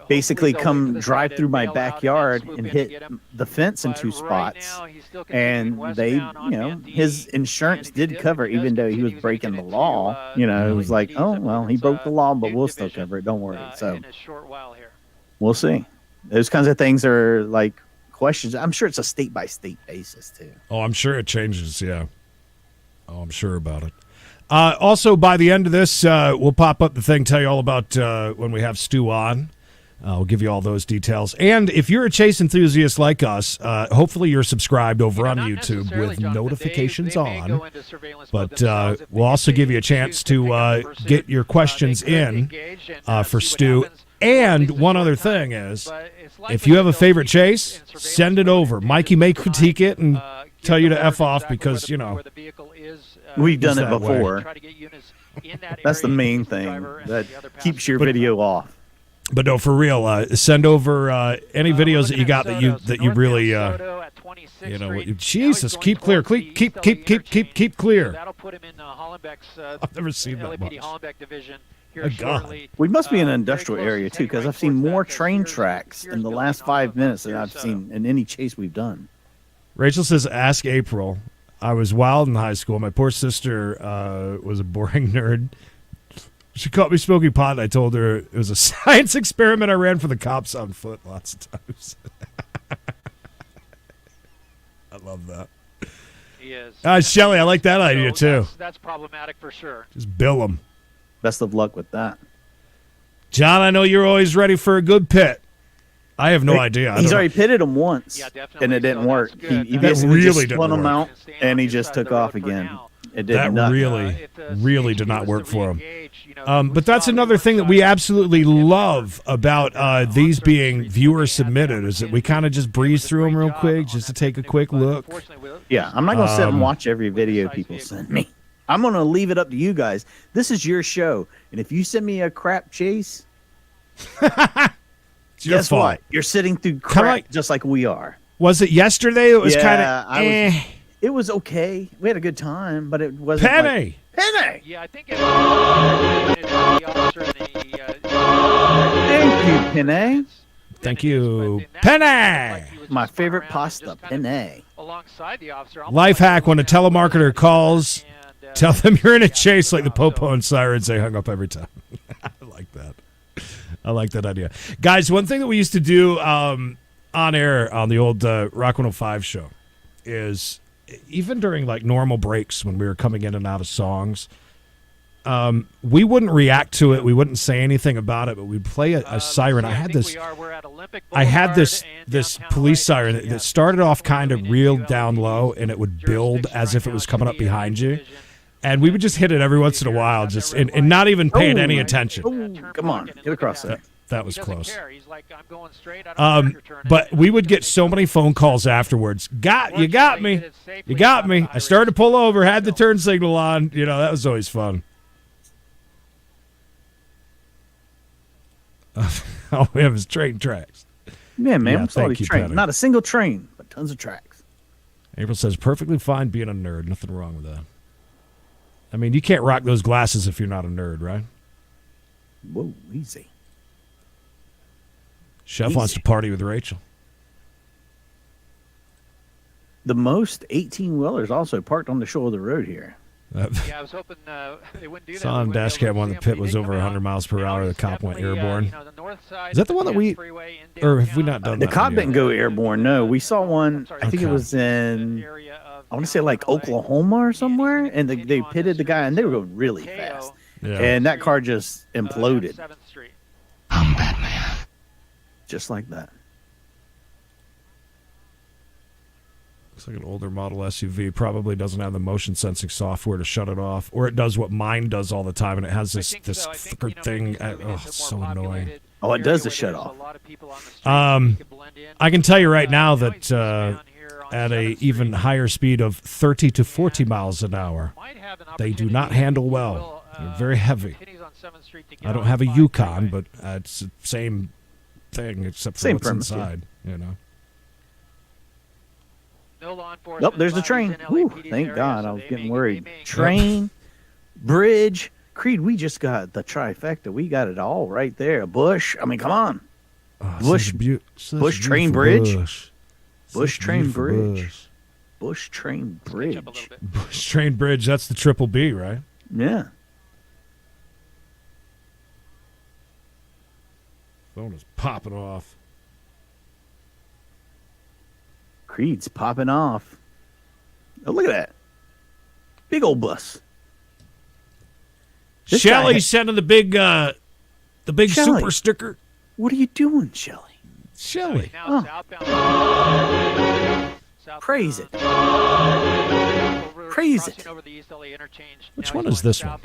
basically come drive through my backyard and hit the fence in two spots. And they, his insurance did cover, even though he was breaking the law. It was like, oh, well, he broke the law, but we'll still cover it. Don't worry. So we'll see. Those kinds of things are like questions. I'm sure it's a state by state basis too. Oh, I'm sure it changes. Yeah. Oh, I'm sure about it. Also, by the end of this, we'll pop up the thing, tell you all about when we have Stu on. We'll give you all those details. And if you're a chase enthusiast like us, hopefully you're subscried over on YouTube with notifications on. But we'll also give you a chance to get your questions in for Stu. And one other thing is, if you have a favorite chase, send it over. Mikey may critique it and tell you to F off because, we've done it before. That's the main thing that keeps your video off. But no, for real, send over any videos that you got that you really, Jesus, keep clear, keep clear. That'll put him in Hollenbeck's. I've never seen that much. Hollenbeck division. Oh, God. We must be in an industrial area too, because I've seen more train tracks in the last 5 minutes than I've seen in any chase we've done. Rachel says, ask April. I was wild in high school. My poor sister was a boring nerd. She caught me smoking pot, and I told her it was a science experiment I ran for the cops on foot lots of times. I love that. He is. Shelly, I like that idea, too. That's problematic for sure. Just bill them. Best of luck with that. John, I know you're always ready for a good pit. I have no idea. He's already pitted him once, and it didn't work. He basically just spun him out, and he just took off again. It did that really did not work for him. But that's another thing that we absolutely love about these being viewer submitted is that we kind of just breeze through them real quick just to take a quick look. Yeah, I'm not going to sit and watch every video people send me. I'm going to leave it up to you guys. This is your show. And if you send me a crap chase, guess what? You're sitting through crap just like we are. Was it yesterday? It was kind of It was okay. We had a good time, but it wasn't Penny! Penny! Yeah, I think it Thank you, Penny. Thank you. Penne! My favorite pasta, penne. Alongside the officer. Life hack: when a telemarketer calls, tell them you're in a chase like the Popo and Sirens. They hung up every time. I like that. I like that idea. Guys, one thing that we used to do on air on the old Rock 105 show is, even during like normal breaks when we were coming in and out of songs, we wouldn't react to it. We wouldn't say anything about it, but we'd play a siren. I had this police siren that started off kind of real down low, and it would build as if it was coming up behind you. And we would just hit it every once in a while, just and not even paying any attention. Oh, come on, get across there. That was close. But we would get so many phone calls afterwards. You got me. You got me. I started to pull over, had the turn signal on. You know, that was always fun. All we have is train tracks. Yeah, man. What's all thank these you, trains? Penny. Not a single train, but tons of tracks. April says, perfectly fine being a nerd. Nothing wrong with that. I mean, you can't rock those glasses if you're not a nerd, right? Whoa, easy. Chef wants to party with Rachel. The most 18-wheelers also parked on the shore of the road here. Yeah, I was hoping they wouldn't do that. Saw on dash cam one, the pit was over 100 miles per hour. The cop went airborne. Is that the one that we, or have we not done The that? cop didn't go airborne. No, we saw one. I think it was in, I want to say like Oklahoma or somewhere, and they pitted the guy, and they were going really fast. Yeah. And that car just imploded. I'm Batman. Just like that. Looks like an older model SUV. Probably doesn't have the motion sensing software to shut it off, or it does what mine does all the time, and it has this flicker thing. Oh, it's so annoying. Oh, it does the shut off. I can tell you right now that at a even higher speed of 30 to 40 miles an hour, they do not handle well. They're very heavy. I don't have a Yukon, but it's the same thing except for what's inside. You know. Nope, there's the train. Whew, thank God, I was getting worried. Train, bridge, Creed, we just got the trifecta. We got it all right there. Bush, I mean, come on. Bush, Bush train bridge. Bush train bridge. Bush train bridge. Bush train bridge, that's the triple B, right? Yeah. Phone is popping off. Creed's popping off. Oh, look at that. Big old bus. This Shelly guy sending the big Shelly. super sticker. What are you doing, Shelly? Shelly. Praise it. Praise it. Which one is this one?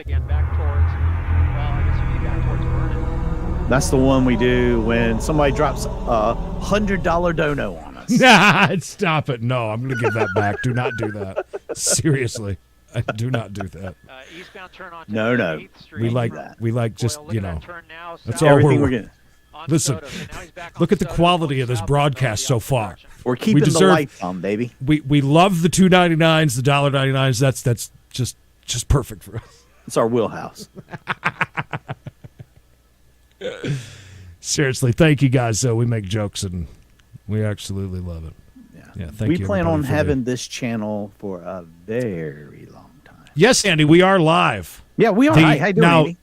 That's the one we do when somebody drops a $100 dono on us. Nah, stop it. No, I'm going to give that back. Do not do that. Seriously. I do not do that. No. We like just, you know, that's all we're getting. Listen, look at the quality of this broadcast so far. We're keeping the lights on, baby. We love the $2.99s, the $1.99s. That's just perfect for us. It's our wheelhouse. Seriously, thank you guys. So we make jokes and we absolutely love it. Yeah, thank you. We plan on having this channel for a very long time. Yes, Andy, we are live. Yeah, we are. How you doing, now, Andy?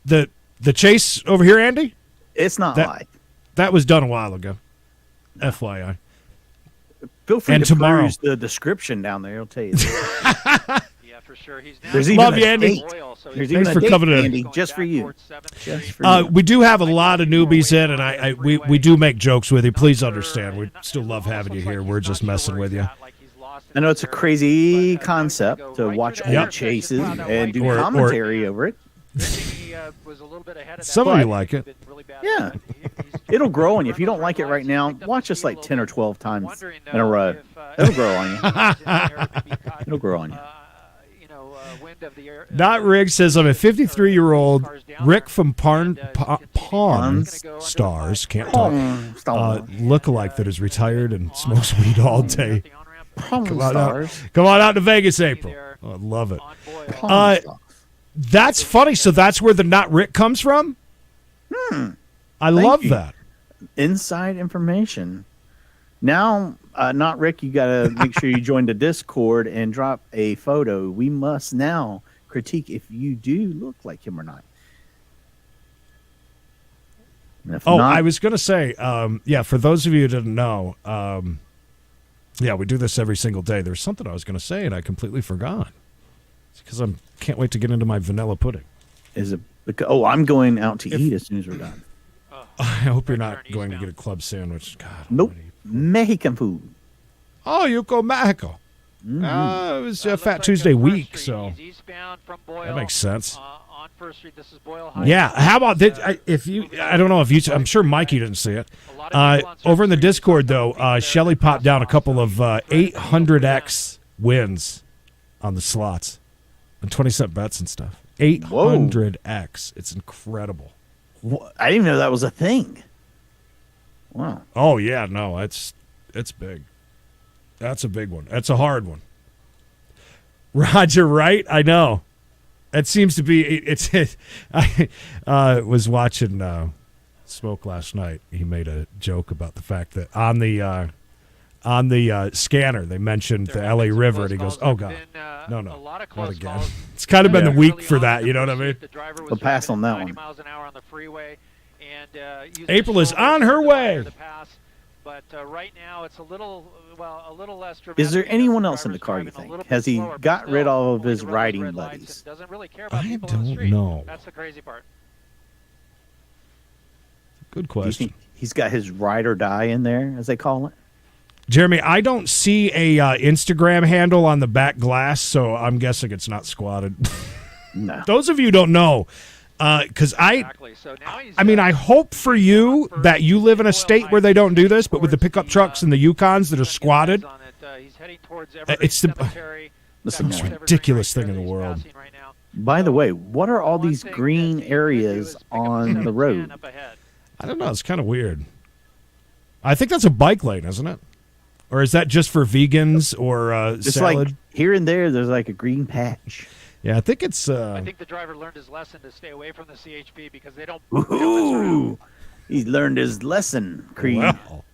the chase over here, Andy? It's not live. That was done a while ago. FYI. Feel free to tomorrow. peruse the description down there. It'll tell you. Yeah, for sure. Love you, Andy. There's even Thanks a for date, coming in. Andy, just for you. Just for you. We do have a lot of newbies in, and we do make jokes with you. Please understand. We still love having you here. We're just messing with you. I know it's a crazy concept to watch old chases and do commentary over it. Some of you like it. Yeah. It'll grow on you. If you don't like it right now, watch us like 10 or 12 times in a row. It'll grow on you. It'll grow on you. Not Rick says, I'm a 53-year-old Rick from Pawn Stars, can't talk, lookalike that is retired and smokes weed all day. Come on out to Vegas, April. Oh, I love it. That's funny. So that's where the Not Rick comes from? I love that. inside information. Now, not Rick, you got to make sure you join the Discord and drop a photo. We must now critique if you do look like him or not. I was going to say, for those of you who didn't know, we do this every single day. There's something I was going to say, and I completely forgot. It's because I can't wait to get into my vanilla pudding. I'm going out to eat as soon as we're done. I hope you're not going to get a club sandwich. God, nope. Mexican food. Oh, you go Mexico. Mm-hmm. It was Fat Tuesday week, so that makes sense. On First Street, this is Boyle Heights. Yeah, how about this? I don't know if you. I'm sure Mikey didn't see it. Over in the Discord, though, Shelly popped down a couple of 800x wins on the slots and 20-cent bets and stuff. 800x. It's incredible. I didn't even know that was a thing. Wow. Oh yeah, no, it's big. That's a big one. That's a hard one. Roger, right? I know. It seems to be. I was watching Smoke last night. He made a joke about the fact that on the scanner they mentioned the LA River, and he goes, "Oh God, no, not again." It's kind of been the week for that. You know what I mean? We'll pass on that one. April is on her way. But right now it's a little less dramatic. Is there anyone else in the car, you think? Has he got rid of all of his riding buddies? I don't know. That's the crazy part. Good question. Do you think he's got his ride or die in there, as they call it? Jeremy, I don't see a Instagram handle on the back glass, so I'm guessing it's not squatted. No. Those of you who don't know, because I hope for you that you live in a state where they don't do this, but with the pickup trucks and the Yukons that are squatted, it's the most ridiculous thing in the world. By the way, what are all these green areas on the road? I don't know. It's kind of weird. I think that's a bike lane, isn't it? Or is that just for vegans or just salad? Like here and there, there's like a green patch. Yeah, I think it's. I think the driver learned his lesson to stay away from the CHP because they don't. Ooh, he's learned his lesson, Creed. Well,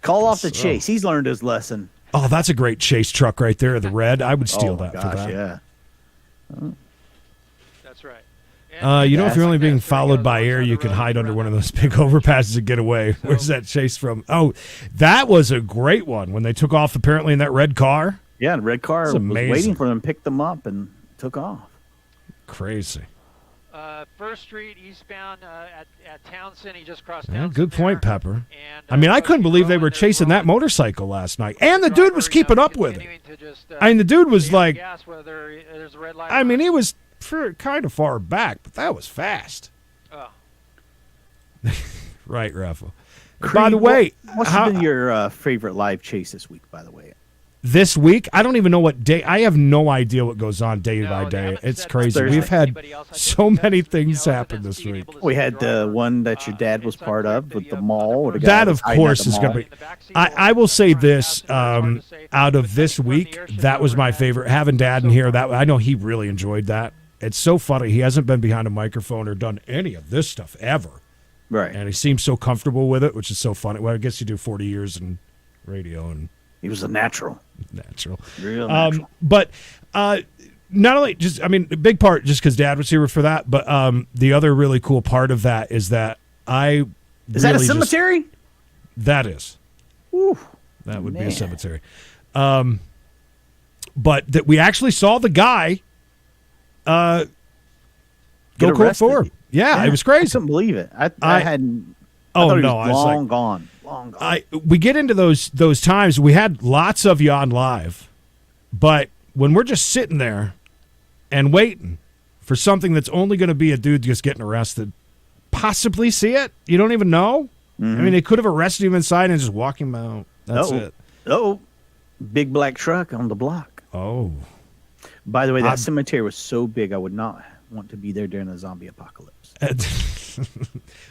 call off the chase. He's learned his lesson. Oh, that's a great chase truck right there, the red. I would steal that for that. Yeah. That's right. If you're only being followed by air, you can hide under one of those big overpasses and get away. Where's that chase from? Oh, that was a great one when they took off apparently in that red car. Yeah, the red car was waiting for them, picked them up, and took off. Crazy. First Street eastbound at Townsend. He just crossed. Yeah, good point, Pepper. And, I couldn't believe they were chasing that motorcycle last night, and the dude was keeping up with it. The dude was like, he was kind of far back, but that was fast. Oh. Right, Rafa. By the way, what's been your favorite live chase this week? By the way. This week, I don't even know what day. I have no idea what goes on day by day. It's crazy. We've had so many things happen this week. We had the one that your dad was part of with the mall. That, of course, is going to be. I will say this: out of this week, that was my favorite. Having Dad in here, I know he really enjoyed that. It's so funny. He hasn't been behind a microphone or done any of this stuff ever, right? And he seems so comfortable with it, which is so funny. Well, I guess you do 40 years in radio and. He was a natural. Real natural. But not only a big part just because Dad was here for that, but the other really cool part of that is that Is that a cemetery? That is. Ooh, that would be a cemetery. But that we actually saw the guy go court forward. Yeah, it was crazy. I couldn't believe it. I hadn't. I was long gone. We get into those times. We had lots of you on live, but when we're just sitting there and waiting for something that's only going to be a dude just getting arrested, possibly see it. You don't even know. Mm-hmm. They could have arrested him inside and just walk him out. That's it. Oh, big black truck on the block. Oh. By the way, that cemetery was so big, I would not want to be there during a zombie apocalypse.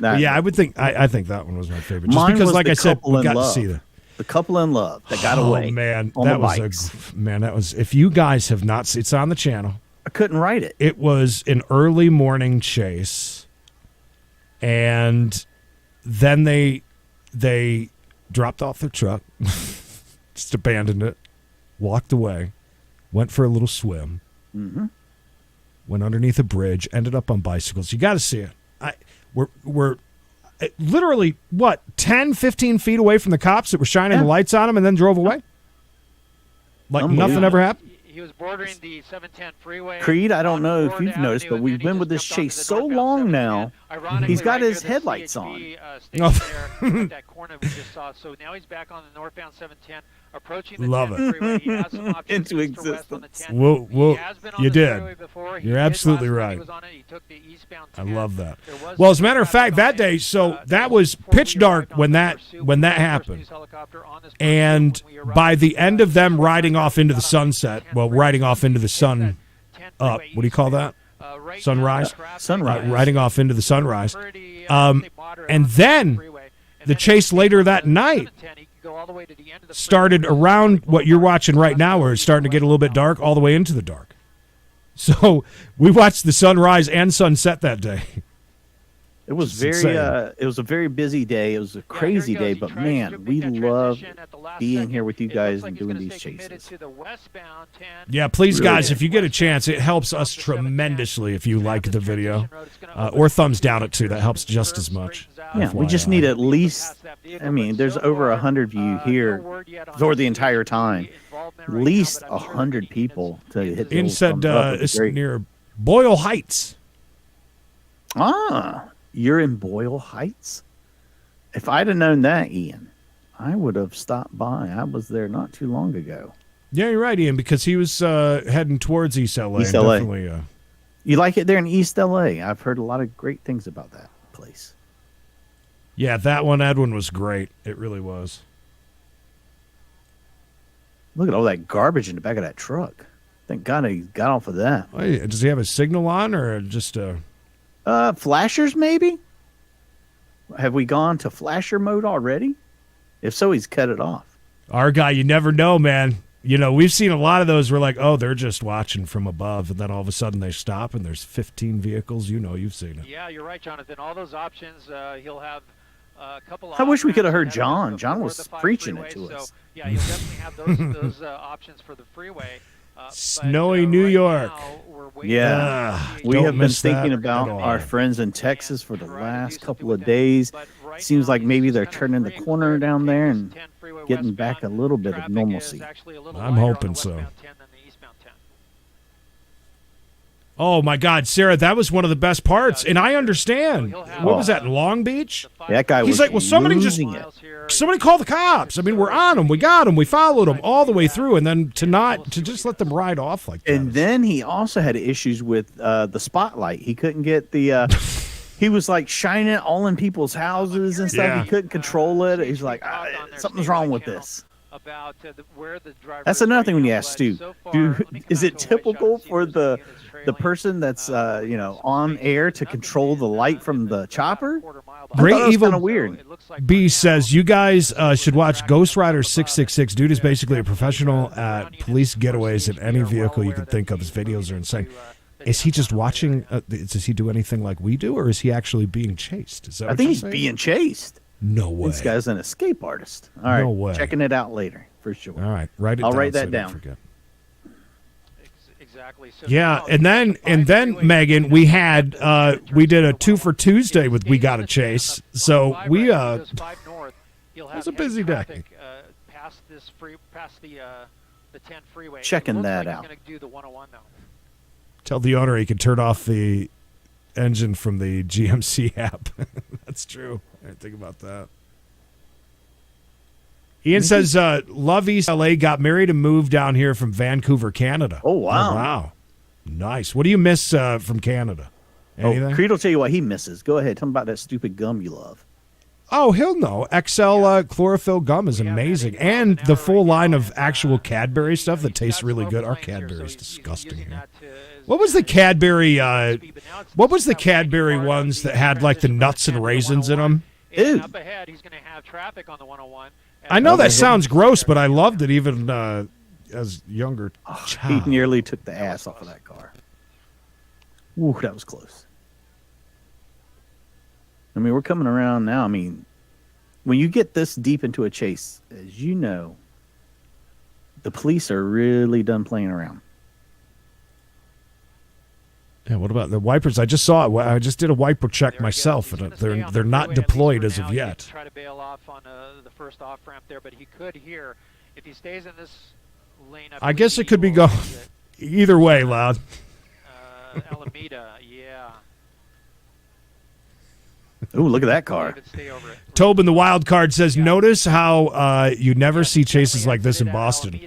I would think. I think that one was my favorite, just because, like I said, we got to see the couple in love that got away. Oh man, that was. If you guys have not seen, it's on the channel. I couldn't write it. It was an early morning chase, and then they they dropped off their truck, just abandoned it, walked away, went for a little swim, went underneath a bridge, ended up on bicycles. You got to see it. We're literally, 10, 15 feet away from the cops that were shining the lights on him and then drove away? Like nothing ever happened? He was bordering the 710 freeway. Creed, I don't know if you've noticed, but we've been with this chase so long now. He's got his headlights on. That corner we just saw. So now he's back on the northbound 710, approaching the 10 freeway. He has some options Into east or west on the existence. 10. Well, He has been on you the did. freeway before. You're absolutely right. He was on it. He took the eastbound I 10. love that. There was Well, as a matter of traffic fact, that on day, it. so that was Before pitch we dark arrived on when the that pursuit, when that first happened. news helicopter on this And pursuit when we arrived. by the end of them riding off into the sunset, well, riding off into the sun up, what do you call that? Sunrise? Sunrise. Riding off into the sunrise. And then the chase later that night started around what you're watching right now, where it's starting to get a little bit dark, all the way into the dark. So we watched the sunrise and sunset that day. It was It's very insane. it was a very busy day. It was a crazy day, but man, we love being here with you guys and doing these chases. Yeah, please, Really guys, good. if you get a chance, it helps us tremendously if you like the video. Or thumbs down it, too. That helps just as much. Yeah, we just need at least, I mean, there's over 100 of you here for the entire time. At least 100 people to hit the Ian old said thumbs up would be it's great. near Boyle Heights. Ah, you're in Boyle Heights? If I'd have known that, Ian, I would have stopped by. I was there not too long ago. Yeah, you're right, Ian, because he was heading towards East LA. East LA. Definitely, You like it there in East LA? I've heard a lot of great things about that place. yeah, that one, Edwin, was great. It really was. Look at all that garbage in the back of that truck. Thank God he got off of that. Wait, does he have a signal on or just Flashers, maybe? Have we gone to flasher mode already? If so, he's cut it off. our guy? You never know, man. You know, we've seen a lot of those. We're like, oh, they're just watching from above, and then all of a sudden they stop, and there's 15 vehicles. You know, you've seen it. Yeah, you're right, Jonathan. All those options, he'll have a couple. I wish we could have heard options ahead of us John. John before was the 5 preaching freeway, it to so, us. Yeah, you'll definitely have those options for the freeway. Snowy New right York. now, we're waiting Yeah. for the We Don't have been miss that thinking at about all. our friends in Texas for the try to do last something couple with of them. days. But right Seems now, like maybe he's they're kind of turning the free and corner clear. down Take there this and 10 freeway getting back a westbound. little bit of Traffic normalcy. is actually a little I'm lighter on the hoping so. westbound 10 than the eastbound 10. Oh, my God, Sarah, that was one of the best parts. And I understand. What was that, in Long Beach? That guy He's was like, well, somebody just losing it. somebody call the cops. I mean, we're on them. We got them. We followed them all the way through. And then to just let them ride off like that. And then he also had issues with the spotlight. He couldn't get the. He was like shining it all in people's houses and stuff. Yeah. He couldn't control it. He's like, something's wrong with this. That's another thing when you ask Stu. Is it typical for the person that's on air to control the light from the chopper? Great Evil kind of weird. B says, you guys should watch Ghost Rider 666. Dude is basically a professional at police getaways in any vehicle you could think of. His videos are insane. Is he just watching? Does he do anything like we do, or is he actually being chased? Is that I what think you're he's saying? being chased. No way. This guy's an escape artist. All right, No way. checking it out later for sure. All right, write it I'll down. write so that I don't down. forget. Exactly. So Yeah, now, and then Megan, we had we did a 2 for Tuesday with We Got a Chase. So we That's was a busy day. Past the 10 freeway. Checking It looks that like out. He's going to do the 101 now. Tell the owner he could turn off the engine from the GMC app. That's true. I didn't think about that. Ian says, Love East LA, got married and moved down here from Vancouver, Canada. Oh, wow. Wow. Nice. What do you miss from Canada? Anything? Creed will tell you what he misses. Go ahead. Tell him about that stupid gum you love. Oh, he'll know. XL chlorophyll gum is amazing. And the full line of actual Cadbury stuff that tastes really good. Our Cadbury's disgusting here. What was the Cadbury ones that had like the nuts and raisins in them? Ew. Up ahead, he's going to have traffic on the 101. I know that sounds gross, but I loved it even as younger He child. nearly took the ass off of that car. Ooh, that was close. I mean, we're coming around now. I mean, when you get this deep into a chase, as you know, the police are really done playing around. Yeah, what about the wipers? I just saw it. I just did a wiper check myself, and they're not deployed as of yet. Try to bail off on the first off ramp there, but he could here if he stays in this lane. I guess it could be going either way, Loud. Alameda, yeah. Ooh, look at that car. Tobin, the wild card, says, notice how you never see chases like this in Boston.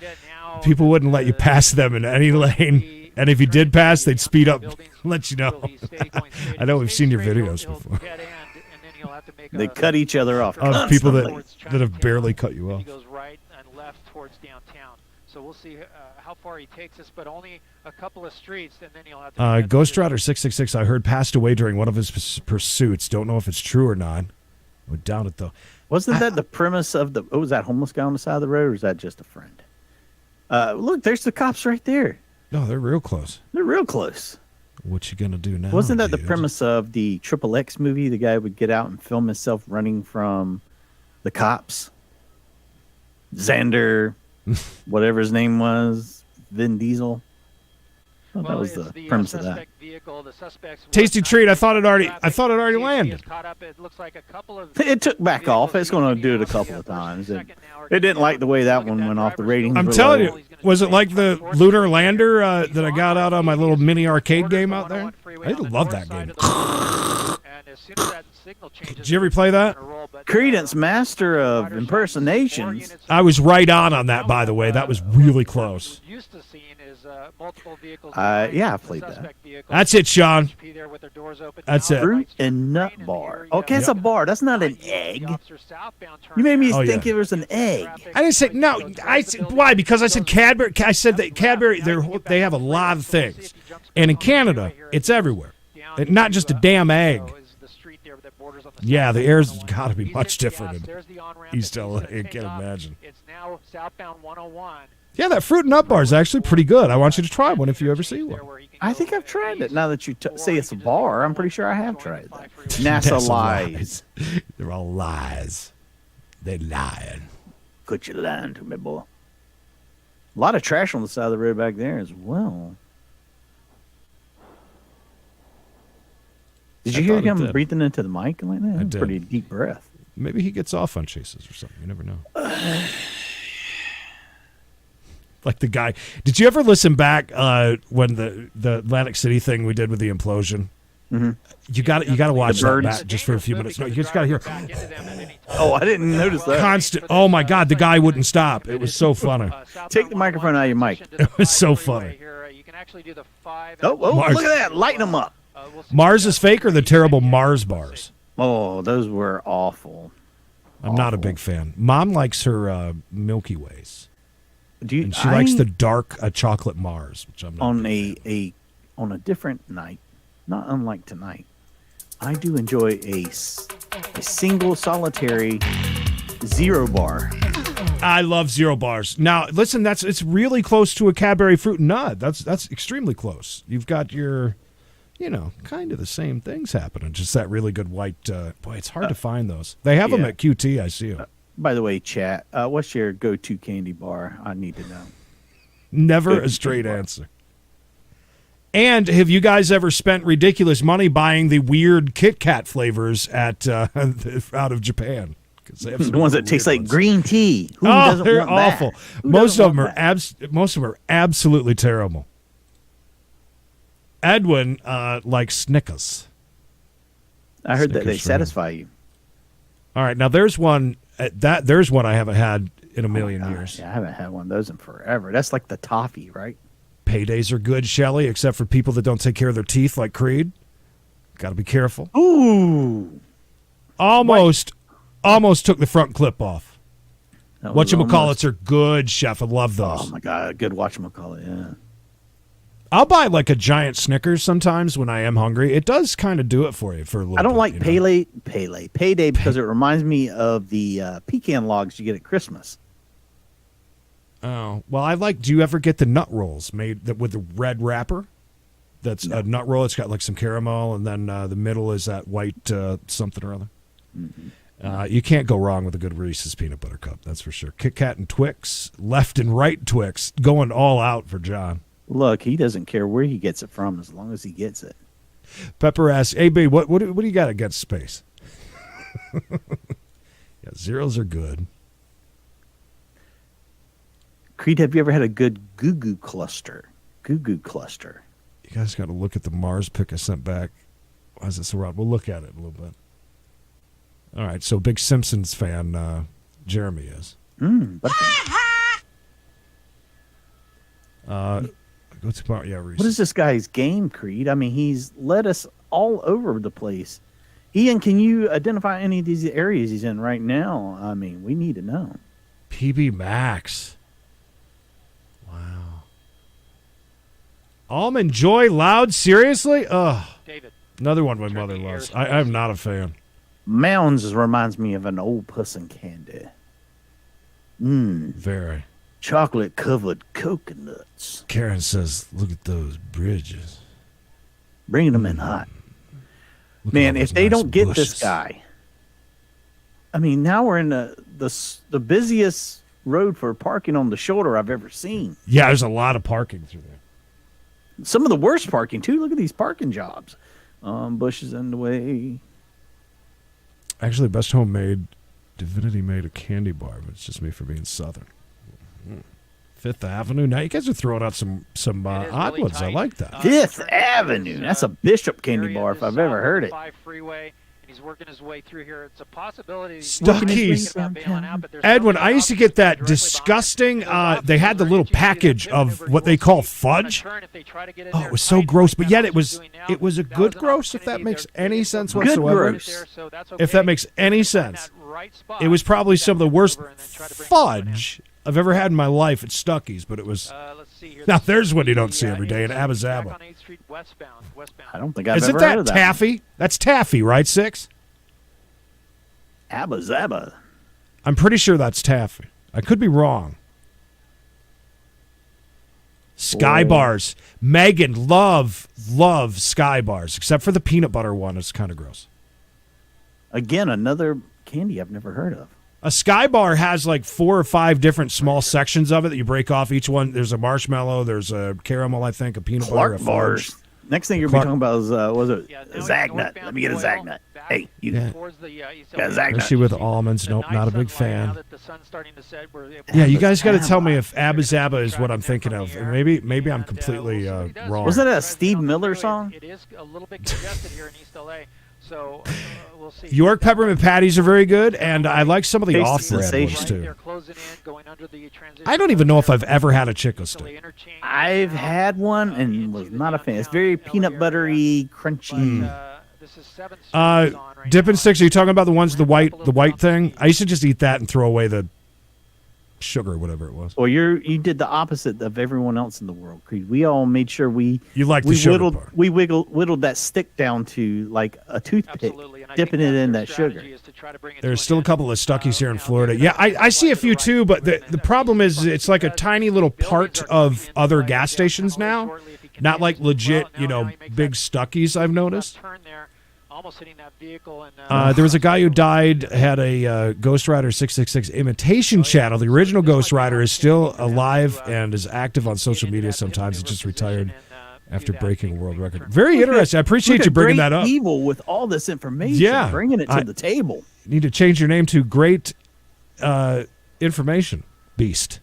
People wouldn't let you pass them in any lane. And if you did pass, they'd speed up, let you know. I know we've seen your videos before. They cut each other off. Of people that have barely cut you off. He goes right and left towards downtown. So we'll see how far he takes us, but only a couple of streets, and then he'll have to... Ghost Rider 666, I heard, passed away during one of his pursuits. Don't know if it's true or not. I would doubt it, though. Wasn't that the premise of the... Oh, was that homeless guy on the side of the road, or is that just a friend? Look, there's the cops right there. No, they're real close. They're real close. What you gonna do now? Wasn't that the premise of the XXX movie? The guy would get out and film himself running from the cops. Xander, whatever his name was, Vin Diesel. Well, that was the premise of that. Tasty treat. I thought it already landed. It took back off. It's going to do it a couple of times. It didn't like the way that one went off the ratings. I'm telling you, was it like the lunar lander that I got out on my little mini arcade game out there? I love that game. Did you ever play that? Creedence, master of impersonations. I was right on that, by the way. That was really close. Yeah, I played that. That's it, Sean. That's it. Fruit and nut bar. Okay, it's a bar. That's not an egg. You made me think it was an egg. I didn't say no. Why? Because I said Cadbury. I said that Cadbury. They have a lot of things, and in Canada, it's everywhere. Not just a damn egg. Yeah, the air's got to be much different in East LA. I can't imagine. It's now southbound 101. Yeah, that fruit and nut bar is actually pretty good. I want you to try one if you ever see one. I think I've tried it. Now that you say it's a bar, I'm pretty sure I have tried that. NASA lies. They're all lies. They're lying. Quit you lying to me, boy. A lot of trash on the side of the road back there as well. Did you hear him breathing into the mic like that? That's a pretty deep breath. Maybe he gets off on chases or something. You never know. Like the guy. Did you ever listen back when the Atlantic City thing we did with the implosion? Mm-hmm. You got to watch that back just for a few minutes. No, you just got to hear. Oh, I didn't notice that. Constant. Oh my God, the guy wouldn't stop. It was so funny. Take the microphone out of your mic. It was so funny. Oh, look at that! Lighten them up. Mars is fake or the terrible Mars bars? Oh, those were awful. I'm not a big fan. Mom likes her Milky Ways. And she likes the dark chocolate Mars, which I'm not on on a different night, not unlike tonight. I do enjoy a single solitary zero bar. I love zero bars. Now, listen, it's really close to a Cadbury fruit and nut. That's extremely close. You've got your, kind of the same things happening. Just that really good white. Boy, it's hard to find those. They have them at QT. I see them. By the way, chat, what's your go-to candy bar? I need to know. Never a straight answer. And have you guys ever spent ridiculous money buying the weird Kit Kat flavors out of Japan? They have the ones that taste like green tea. Who doesn't they're want awful. That? Most of them are absolutely terrible. Edwin likes Snickers. I heard that they satisfy you. All right, now there's one I haven't had in a million years. Yeah, I haven't had one of those in forever. That's like the toffee, right? Paydays are good, Shelley, except for people that don't take care of their teeth like Creed. Got to be careful. Ooh. Almost took the front clip off. Whatchamacallits are good, Chef. I love those. Oh, my God. Good whatchamacallit, yeah. I'll buy like a giant Snickers sometimes when I am hungry. It does kind of do it for you for a little bit. I don't like Payday because it reminds me of the pecan logs you get at Christmas. Oh, well, do you ever get the nut rolls made with the red wrapper? That's a nut roll. It's got like some caramel, and then the middle is that white something or other. Mm-hmm. You can't go wrong with a good Reese's Peanut Butter Cup, that's for sure. Kit Kat and Twix, left and right Twix, going all out for John. Look, he doesn't care where he gets it from as long as he gets it. Pepper asks, AB, what do you got against space? Yeah, zeros are good. Creed, have you ever had a good goo-goo cluster? Goo-goo cluster. You guys got to look at the Mars pic I sent back. Why is it so round? We'll look at it in a little bit. All right, so big Simpsons fan, Jeremy is. Go to Bar. Yeah, Reese. What is this guy's game, Creed? I mean, he's led us all over the place. Ian, can you identify any of these areas he's in right now? I mean, we need to know. PB Max. Wow. Almond Joy Loud? Seriously? Ugh. David. Another one my mother loves. I'm not a fan. Mounds reminds me of an old pussin candy. Very. Chocolate-covered coconuts. Karen says, look at those bridges. Bringing them in hot. Look Man, if they nice don't get bushes. this guy. I mean, now we're in the busiest road for parking on the shoulder I've ever seen. Yeah, there's a lot of parking through there. Some of the worst parking, too. Look at these parking jobs. Bushes in the way. Actually, Best Homemade, Divinity made a candy bar, but it's just me for being Southern. Fifth Avenue. Now you guys are throwing out some odd really ones. I tight. like that. Fifth Avenue. That's a Bishop candy area bar is if I've ever heard it. 5 freeway, and he's working his way through here. It's a possibility. Stuckies. Edwin, I used to get that disgusting, they had the little package of what they call fudge. Oh, it was so gross, but yet it was a good gross, if that makes any sense whatsoever. gross. If that makes any sense. It was probably some of the worst fudge I've ever had in my life at Stuckies, but it was... Now, there's one you don't see every day in Abba Zaba. I don't think I've Isn't ever heard that of that. taffy? That's taffy, right, Six? Abba Zaba. I'm pretty sure that's taffy. I could be wrong. Sky bars. Megan, love Sky bars, except for the peanut butter one. It's kind of gross. Again, another candy I've never heard of. A Sky bar has like 4 or 5 different small sections of it that you break off each one. There's a marshmallow, there's a caramel, I think, a peanut butter, a Clark bars. fudge. Next thing you're going to be talking about is, was it a Zagnut? Let me get a Zagnut. Hey, you got a Zagnut. Especially with almonds. Nope, not a big fan. Yeah, you guys got to tell me if Abba Zaba is what I'm thinking of. And maybe I'm completely wrong. Was that a Steve Miller song? It is a little bit congested here in East LA. So we'll see. York peppermint patties are very good, and I like some of the Taste off-brand sensation. ones too. They're closing in, going under the transition. I don't even know if I've ever had a Chico stick. I've had one and was not a fan. It's very peanut buttery, crunchy. This is 7 streets on right Dippin' now. sticks. Are you talking about the ones the white thing? I used to just eat that and throw away the sugar, whatever it was. Well, you did the opposite of everyone else in the world, Creed. We all made sure You like the sugar whittled part. whittled that stick down to like a toothpick, Absolutely. And I dipping think it in their that sugar. strategy is to try to bring it There's to still a an couple end. of Stuckies here in Now, Florida. they're Yeah, gonna I see a few right too, but the equipment problem is and it's like a tiny little part of other gas stations now. Not like legit, big Stuckies I've noticed. Almost hitting that vehicle and, There was a guy who died, had a Ghost Rider 666 imitation channel. The original Ghost Rider is still alive and is active on social media sometimes. He just retired after breaking a world record. Very interesting. I appreciate Look you at bringing Great that up. Evil with all this information, Yeah. bringing it to the table. You need to change your name to Great Information Beast.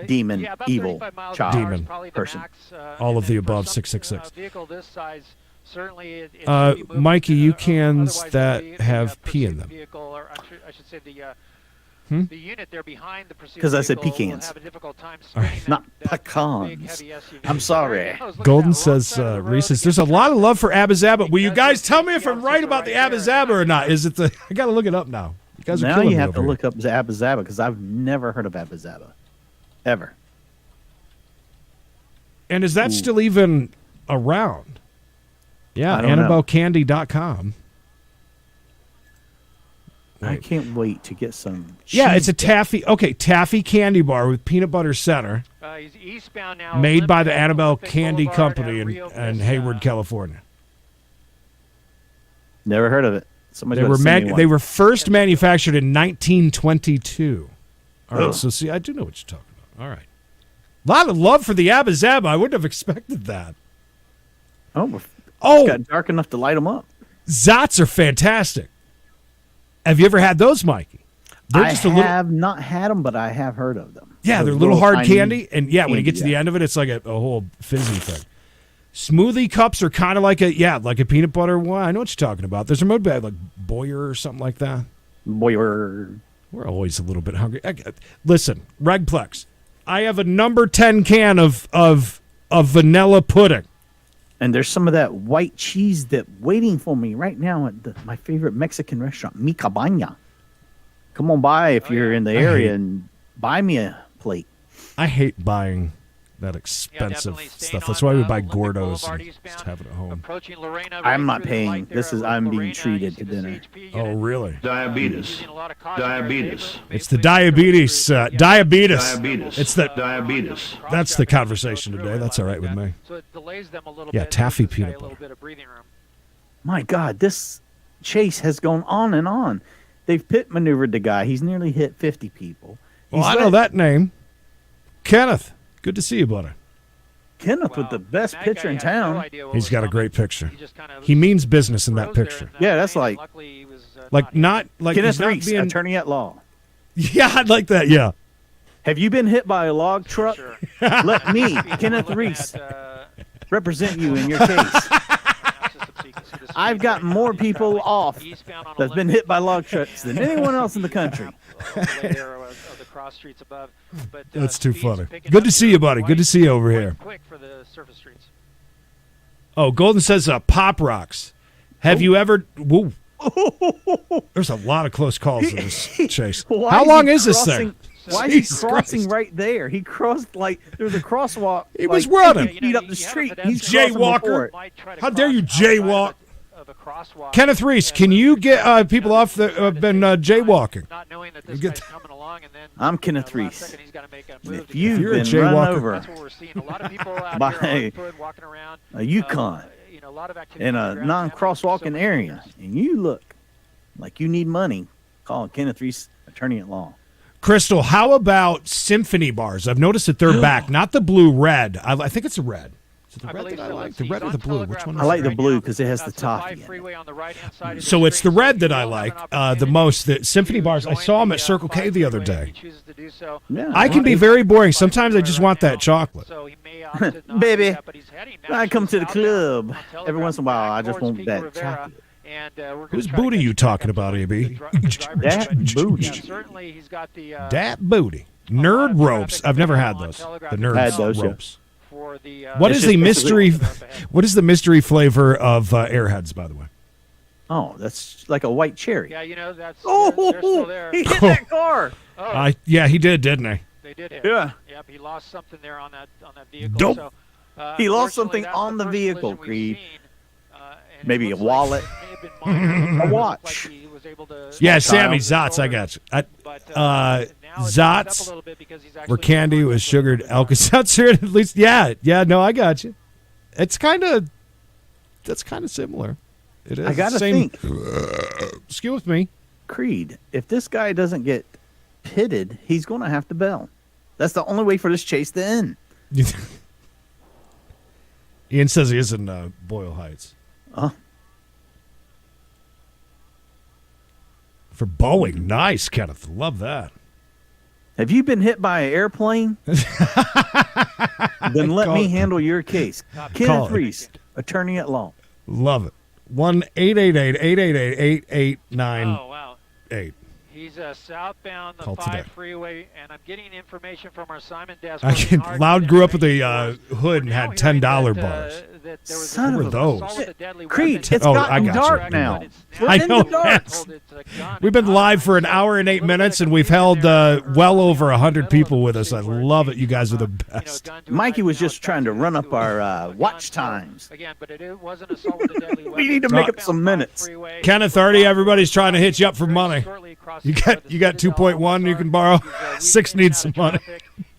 Demon, about evil, 35 miles child, an hour is demon, probably the person. max, All and of the then for above, some, 666. vehicle this size, certainly it should be moved, Mikey, you cans otherwise that the have pea in pursuit them. vehicle, or I should say the unit there behind the pursuit 'Cause I said vehicle will pecans. have a difficult time All right. spinning Not that big, pecans. heavy SUV. I'm sorry. I was looking Golden at that wrong says, side of the road Reese's, there's a against lot of love for Abba Zaba. Will you Because guys the tell me if I'm officers right are about the right Abba there. Zaba or not? Is it the? I got to look it up now. You guys are Now killing you me have over to here. look up Abba Zaba because I've never heard of Abba Zaba, ever. And is that still even around? Yeah, I don't know. AnnabelleCandy.com. I can't wait to get some. Yeah, it's a cheese taffy candy bar with peanut butter center, He's eastbound now. made by the Olympic Annabelle Boulevard Candy at Company Rio in Vista. Hayward, California. Never heard of it. Somebody's They got were to send me one. they were first manufactured in 1922. All right, so see, I do know what you're talking about. All right. A lot of love for the Abba Zaba. I wouldn't have expected that. Oh, Oh, it's got dark enough to light them up. Zots are fantastic. Have you ever had those, Mikey? They're I just a little. have not had them, but I have heard of them. Yeah, they're Those little hard tiny candy, and when you get to the end of it, it's like a whole fizzy thing. Smoothie cups are kind of like a peanut butter one. I know what you're talking about. There's a mode bag like Boyer or something like that. Boyer. We're always a little bit hungry. Listen, Regplex, I have a number 10 can of vanilla pudding. And there's some of that white cheese dip waiting for me right now at my favorite Mexican restaurant, Mi Cabana. Come on by if you're in the area and buy me a plate. I hate buying that expensive stuff. That's why we buy Gordos and just have it at home. I'm not paying. I'm being treated to dinner. Oh, really? Diabetes. It's the diabetes. Diabetes. It's the diabetes. That's the conversation today. That's all right with me. So it delays them a little Yeah, bit. taffy Gives this guy peanut a little butter. bit of breathing room. My God, this chase has gone on and on. They've pit maneuvered the guy. He's nearly hit 50 people. Well, I know that name. Kenneth. Good to see you, buddy. Kenneth with the best That picture guy in had no town. idea what He's was got a coming. great picture. He just kind of He means business in that froze there picture. in Yeah, that's lane, like- and luckily he was, Like not not like Kenneth he's not Reese, being. attorney at law. Yeah, I'd like that. Yeah. Have you been hit by a log truck? Sure. Let me, Speaking Kenneth of Reese, looking at, represent you in your case. analysis so you can see the I've speed got rating more of the people traffic off eastbound on that's been Olympic hit by log trucks than anyone else in the country. overlay there of the cross streets above. But, That's too speeds funny. picking Good up to see here you, buddy. Good to see you over quite here. Quick for the surface streets. Oh, Golden says Pop Rocks. Have you ever? Whoa. There's a lot of close calls in this chase. Why How is long he is this crossing- thing? Why is he Jesus crossing Christ. right there? He crossed there's a crosswalk. He was like, running. 50 feet up the street. He's Jaywalker. crossing before it. Might try to How dare you cross outside jaywalk? of a crosswalk. Kenneth Reese, can you get people off that have been jaywalking? Not knowing that this get guy's coming along, and then I'm Kenneth last Reese. second he's gotta make a And move if to you've get you're a been run jaywalker- over That's what we're seeing. A lot of people out by here on foot, walking around. a Yukon A lot of activity in on a the ground, non-crosswalking so many area, movers. and you look like you need money, call Kenneth Reese, attorney at law. Crystal, how about symphony bars? I've noticed that they're back. Not the blue, red. I think it's a red. Is it the I red believe that I so. like? Let's The see. red or He's the on blue? Telegraph Which one I is like it? the right blue now. 'cause it has the That's toffee five in it. freeway on the right-hand side of So the it's the screen. red that I You'll have like an the opportunity most. The symphony to bars. I join saw them the, at Circle K the other freeway if day. he chooses to do so. Yeah, I can be very boring. Sometimes I just want that chocolate. So he may opt to not Baby, do that, but he's heading I come to the southbound club on Telegraph every once in a while. I just back want towards that Pico Rivera, chocolate. and, we're gonna Whose try to booty catch you back talking up about, to AB? the driver's That but, booty. yeah, certainly he's got the Dat booty. Nerd ropes. I've never had those. The nerd Had those, yeah. ropes. for the. What It's is the just mystery? basically- What is the mystery flavor of Airheads? By the way. Oh, that's like a white cherry. Yeah, you know that's. Oh, they're still there. he hit that car. Oh, Yeah, he did, didn't he? they did hit. Yeah. Yep, he lost something there on that vehicle. Dope. So, He lost unfortunately, something that's on the first vehicle, collision we've Creed. seen, and it Maybe a looks like wallet. it may have been minor. A It watch. looked like he was able to- Yeah, Small Sammy child. Zots. I got you. But, now it's up Zots a little bit because he's were actually candy going with with sugared the- Alka-Seltzer. At least, yeah. No, I got you. It's that's kind of similar. It is. I gotta Same. think, Excuse me. Creed, if this guy doesn't get pitted, he's going to have to bail. That's the only way for this chase to end. Ian says he is in Boyle Heights. Oh. For Boeing. Nice, Kenneth. Love that. Have you been hit by an airplane? Then let Call me it. handle your case. Call Kenneth it. Reese, attorney at law. Love it. 1-888-888-8898. Oh wow. He's southbound the Call 5 today. freeway, and I'm getting information from our Simon desk. I can, Loud grew up with a hood and had $10 bars. Son What of were a those? Creed, it's Oh, gotten I got you. dark now. We're I in know, the dark. yes. We've been live for an hour and 8 minutes, and we've held well over 100 people with us. I love it. You guys are the best. Mikey was just trying to run up our watch times. Again, but it wasn't assault with a deadly weapon. We need to make up some minutes. Kenneth, 30, everybody's trying to hit you up for money. You got 2.1 you can borrow. 6 needs some money.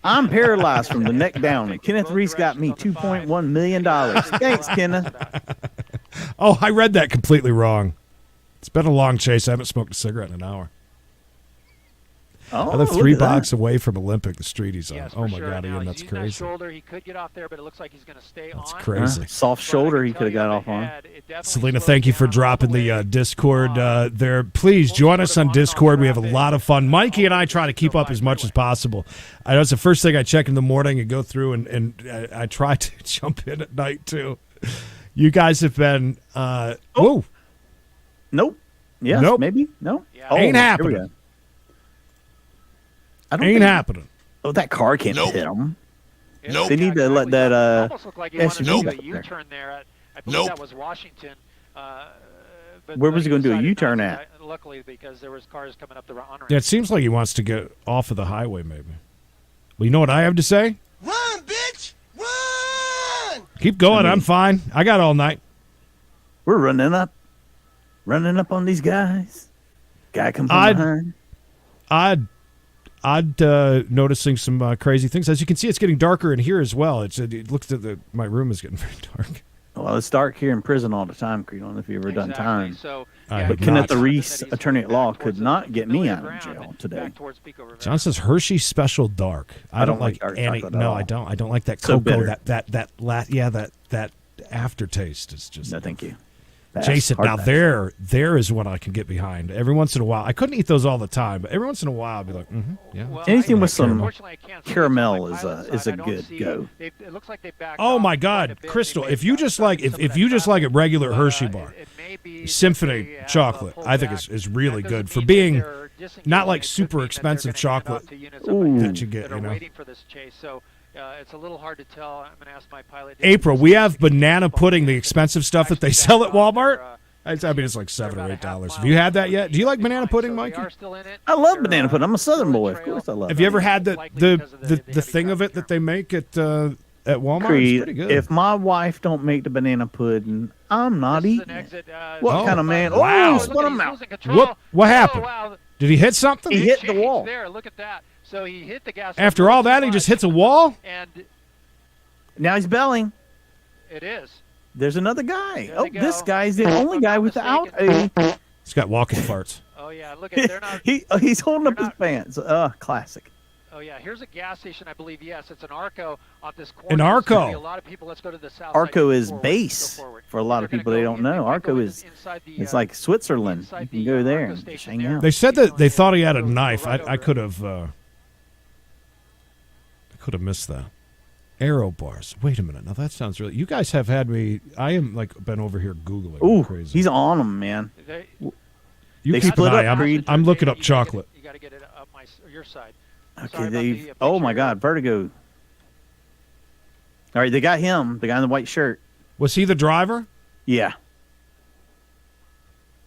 I'm paralyzed from the neck down, and Kenneth Reese got me $2.1 million. Thanks, Kenneth. Oh, I read that completely wrong. It's been a long chase. I haven't smoked a cigarette in an hour. Oh, I live 3 blocks away from Olympic, the street he's on. Yes, Oh, my sure. God, Now, Ian, that's crazy. That shoulder, he could get off there, but it looks like he's going to stay That's on. crazy. Soft shoulder he could have got off on. Selena, thank you for dropping the Discord there. Please join us on Discord. We have a lot of fun. Mikey and I try to keep up as much as possible. I know it's the first thing I check in the morning and go through, and I try to jump in at night, too. You guys have been Nope. Yes, Nope. maybe. No. Yeah. Ain't here we happening. go. I don't Ain't think, happening. Oh, that car can't Nope. hit him. Nope. They need to let that almost looked like he wanted to SUV do a back there. U-turn there. I believe Nope. that was Washington. But Where was he gonna do a decided U-turn not at? to, luckily, because there was cars coming up the on-ramp. Yeah, it seems like he wants to get off of the highway, maybe. Well, you know what I have to say? Run, bitch! Run! Keep going. I'm fine. I got all night. We're running up on these guys. Guy comes from behind. I'd noticing some crazy things. As you can see, it's getting darker in here as well. It looks at my room is getting very dark. Well, it's dark here in prison all the time, Creedon, if you ever done time. So, I yeah, have But not. Kenneth Reese, He's attorney at back law, towards could the not get me familiar out of ground jail and today. back towards Pico Rivera. John says Hershey Special Dark. I don't like dark any. chocolate at No, all. I don't. I don't like that So cocoa. bitter. That aftertaste is just. No, thank you. Pass. Jason, Hard now pass. there is one I can get behind. Every once in a while, I couldn't eat those all the time, but every once in a while, I'd be like, yeah. Well, Anything with some unfortunately, I can't see caramel this is on my a- pilot is a side. I don't good see- go. It looks like they backed Oh off my quite a God, bit. They Crystal! may If you have just stopped like some of if that you just like a traffic, regular but, Hershey it- bar, it may be that Symphony they have, chocolate, pulled I think back. is really That good doesn't for mean that being they're disengaging. not like It could super mean that they're expensive gonna hand chocolate off to units up ahead that you get, that are you know. waiting for this chase. So it's a little hard to tell. I'm going to ask my pilot. April, we have banana pudding, the expensive stuff that they sell at Walmart. I mean, it's like $7 or $8. Have you had that yet? Do you like banana pudding, Mikey? I love banana pudding. I'm a Southern boy. Of course I love it. Have you ever had the thing of it that they make at Walmart? It's Creed, pretty good. if my wife don't make the banana pudding, I'm not eating it. What Oh, kind of man? wow. Oh, spun him out. What happened? Did he hit something? He hit the wall. There, look at that. So he hit the gas. After all that, he just hits a wall? And Now he's belling. it is. There's another guy. There Oh, they go. this guy's the If only I'm guy not without mistaken, a. He's got walking farts. Oh yeah, look at they're not. He's holding up they're his not- pants. Classic. Oh yeah, here's a gas station, I believe. Yes, it's an Arco off this corner. An There's gonna Arco. be A lot of people. Let's go to the south. Arco side. is Go forward, base go forward. for a lot of They're people. gonna They go don't in- know. they might Arco go is. inside the, It's like Switzerland. inside You can the, go there Arco and just station hang there. out. They said that they thought he had a Go knife. right I over could have missed that. Arrow bars. Wait a minute. Now that sounds really. You guys have had me. I am like been over here googling. Ooh, crazy. he's on him, man. They, You they keep an split eye. up, Creed. I'm looking up You gotta get chocolate. it- You got to get it up your side. Okay, Sorry about they've. the Oh picture my here. God, vertigo. All right, they got him. The guy in the white shirt. Was he the driver? Yeah.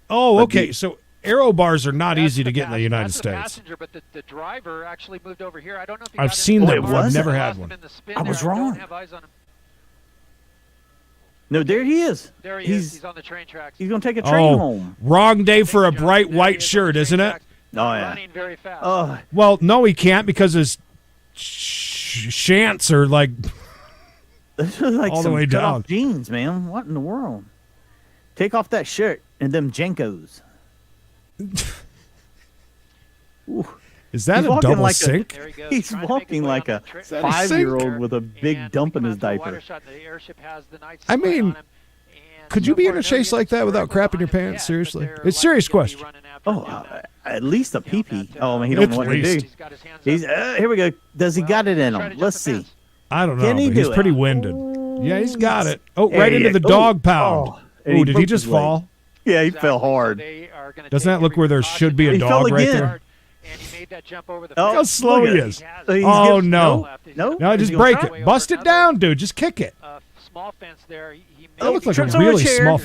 Oh, But okay. the- So arrow bars are not That's easy to get in the United that's States. passenger, but the driver actually moved over here. I don't know if he I've got in seen the them, car. but I've I never had lost one. him in the spin I there. was don't wrong. have eyes on him. No, there he is. There he is. He's on the train tracks. He's gonna take a train Oh, home. wrong day for a Thank you, bright John. There he white is on shirt, the isn't train it? tracks. Oh yeah. Running very fast. Oh, Well, no, he can't because his shants are like. this is like All the some way cut off down. jeans, man. What in the world? Take off that shirt and them Jenkos. Ooh. Is that He's a walking double like a- sink? There he goes, He's trying to make his walking way like on a the train. that a 5-year-old with a big And dump in we his come out to a wider diaper. shot, and the airship has the night I spray mean, on him. And could so you be in far, a no chase like that without units crapping your behind him pants? yet, Seriously. but they're It's a serious likely to be question. running after him Oh, down that- at least a down pee-pee. that, Oh, man, he don't know At what to least. do. He's got his hands He's up. here we go. Does he Well, got it in he's trying him? to Let's jump the see. fence. I don't know, Can he but do he's it? pretty winded. Yeah, he's got it. Oh, There right you into the go. dog Ooh. pound. Oh, and Ooh, he did he broke just his leg. fall? Yeah, he Exactly. fell So hard. they are gonna Doesn't take that look every where there precaution. should be a He dog fell right again. there? And he made that jump over the Oh, Look how slow look he at is. He's Oh, getting- no. No, No, Is just he break gonna it. Bust it down, dude. Just kick it. Small fence there. He That looks like a trips over a really chair. small.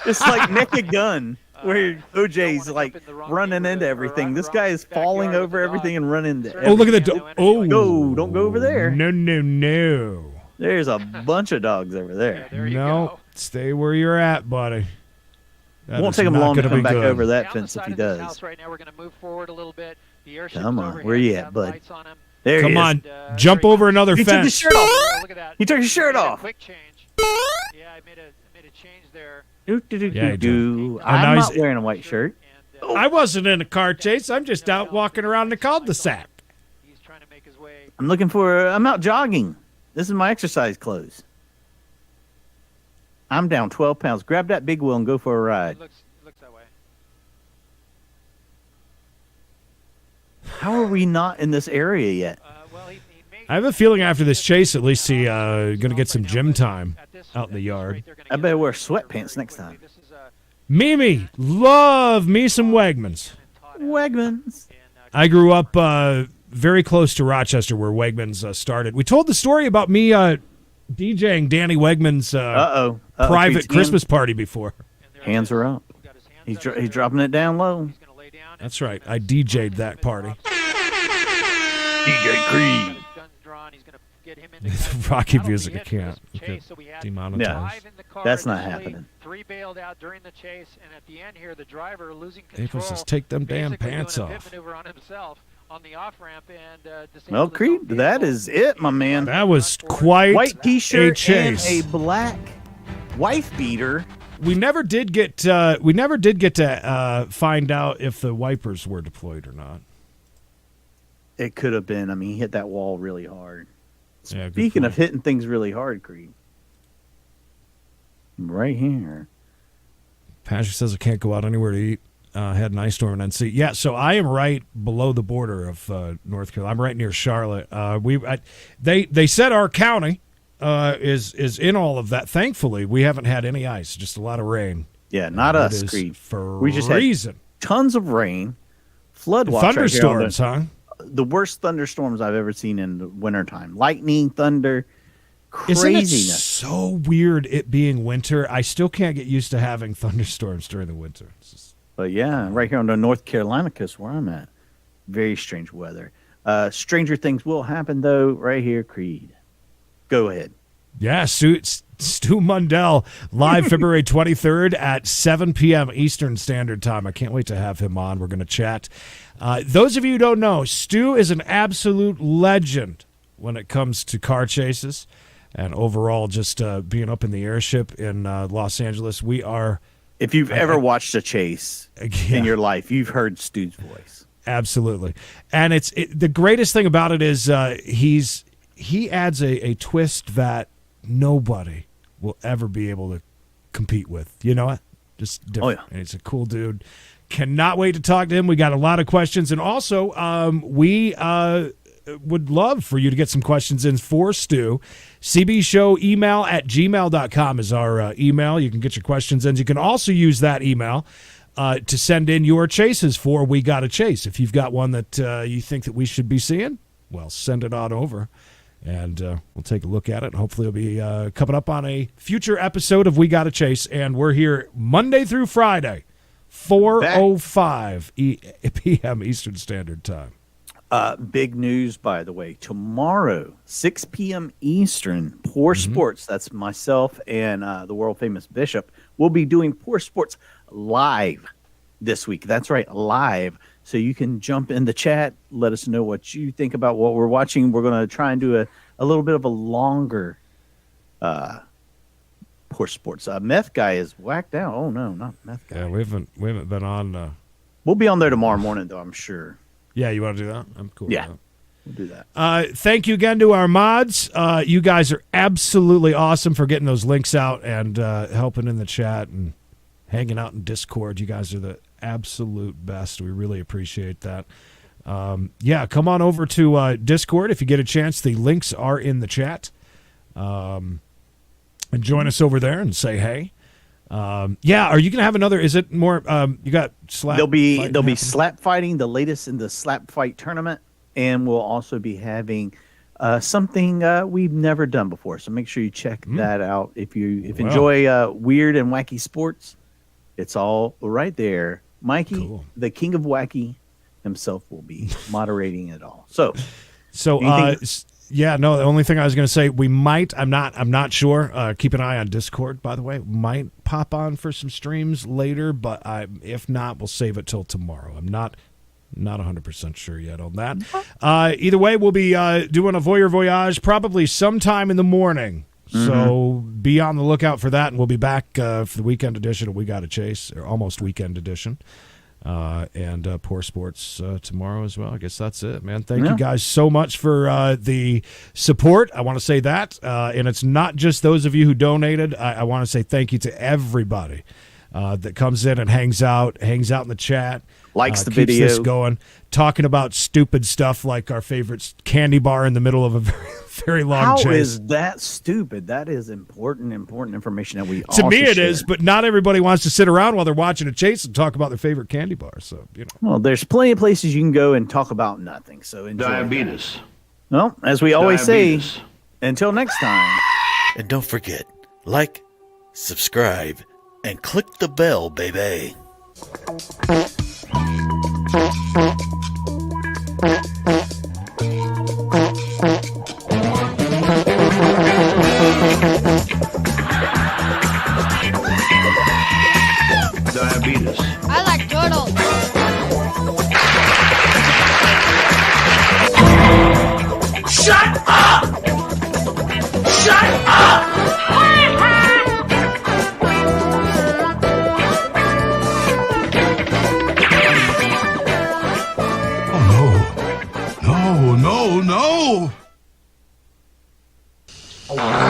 It's like Naked Gun, where don't OJ's wanna like jump in the wrong running neighborhood into or everything. This wrong guy is falling backyard with over the everything dog. and running into Sir, Oh, look at everything. the. Oh, Go, don't go over there. No, no, no. There's a bunch of dogs over there. There you No, go. stay where you're at, buddy. That Won't is take him not long to gonna come be back good. over that Down the fence if side he of this does. house right now, we're going to move forward a little bit. The airship Come is on, overhead. where you We at, have bud? lights on him. There Come he on, is. jump there he over another He took his fence. shirt off. Oh, look at that. He took his shirt Made a off. Quick change. Yeah, I made a change there. I'm not wearing a white shirt. I wasn't in a car chase. I'm just out walking around the cul-de-sac. He's trying to make his way. I'm out jogging. This is my exercise clothes. I'm down 12 pounds. Grab that big wheel and go for a ride. It looks that way. How are we not in this area yet? I have a feeling after this chase, at least he's going to get some gym time out in the yard. I better wear sweatpants next time. Mimi, love me some Wegmans. Wegmans. I grew up very close to Rochester where Wegmans started. We told the story about me DJing Danny Wegman's private Christmas party before. Hands are up. He's dropping it down low. That's right. I DJ'd that party. DJ Creed. Rocky music, I can't. Demonetized. Yeah, that's not happening. 3 bailed out during the chase, and at the end here, the driver losing control. April says, take them damn pants off. On himself on the off-ramp and well, Creed, that is it, my man. That was quite white T-shirt a chase. And a black wife beater. We never did get to find out if the wipers were deployed or not. It could have been. I mean, he hit that wall really hard. Yeah, Speaking of hitting things really hard, Creed. Right here. Patrick says I can't go out anywhere to eat. Had an ice storm in NC. Yeah, so I am right below the border of North Carolina. I'm right near Charlotte. They said our county is in all of that. Thankfully, we haven't had any ice, just a lot of rain. Yeah, not us, Creed. We just had tons of rain, flood watch. Thunderstorms, huh? The worst thunderstorms I've ever seen in the wintertime. Lightning, thunder, craziness. Isn't it so weird it being winter? I still can't get used to having thunderstorms during the winter. But yeah, right here on the North Carolina coast where I'm at. Very strange weather. Stranger things will happen, though, right here, Creed. Go ahead. Yeah, Stu Mundell, live February 23rd at 7 p.m. Eastern Standard Time. I can't wait to have him on. We're going to chat. Those of you who don't know, Stu is an absolute legend when it comes to car chases and overall just being up in the airship in Los Angeles. We are... If you've ever watched a chase in your life, you've heard Stu's voice. Absolutely. And the greatest thing about it is he adds a twist that nobody will ever be able to compete with. You know what? Just different. Oh, yeah. And he's a cool dude. Cannot wait to talk to him. We got a lot of questions. And also, we would love for you to get some questions in for Stu. cbshowemail@gmail.com is our email. You can get your questions in. You can also use that email to send in your chases for We Gotta Chase. If you've got one that you think that we should be seeing, well, send it on over. And we'll take a look at it. Hopefully it'll be coming up on a future episode of We Gotta Chase. And we're here Monday through Friday, 4:05 p.m. Eastern Standard Time. Big news, by the way. Tomorrow, 6 p.m. Eastern, Poor Sports, that's myself and the world-famous Bishop, will be doing Poor Sports live this week. That's right, live. So you can jump in the chat, let us know what you think about what we're watching. We're going to try and do a little bit of a longer Poor Sports. Meth Guy is whacked out. Oh, no, not Meth Guy. Yeah, we haven't been on. We'll be on there tomorrow morning, though, I'm sure. Yeah, you want to do that? I'm cool with that. We'll do that. Thank you again to our mods. You guys are absolutely awesome for getting those links out and helping in the chat and hanging out in Discord. You guys are the absolute best. We really appreciate that. Come on over to Discord if you get a chance. The links are in the chat. And join us over there and say hey. Are you gonna have another? Is it more? You got slap. There'll be slap fighting, the latest in the slap fight tournament, and we'll also be having something we've never done before. So make sure you check that out. If you enjoy weird and wacky sports, it's all right there. Mikey, the king of wacky himself, will be moderating it all. The only thing I was going to say, we might, I'm not sure. Keep an eye on Discord, by the way. Might pop on for some streams later, but if not, we'll save it till tomorrow. I'm not 100% sure yet on that. Either way, we'll be doing a Voyeur Voyage probably sometime in the morning. So be on the lookout for that, and we'll be back for the weekend edition of We Gotta Chase, or almost weekend edition. And Poor Sports tomorrow as well. I guess that's it, man. Thank you guys so much for the support. I want to say that. And it's not just those of you who donated. I want to say thank you to everybody that comes in and hangs out in the chat. Likes the keeps video. this going, talking about stupid stuff like our favorite candy bar in the middle of a very long chase. How is that stupid? That is important information that we all To me it share. is, but not everybody wants to sit around while they're watching a chase and talk about their favorite candy bar. So, Well, there's plenty of places you can go and talk about nothing. So enjoy Diabetes. that. Well, as we always say, until next time. And don't forget, like, subscribe, and click the bell, baby.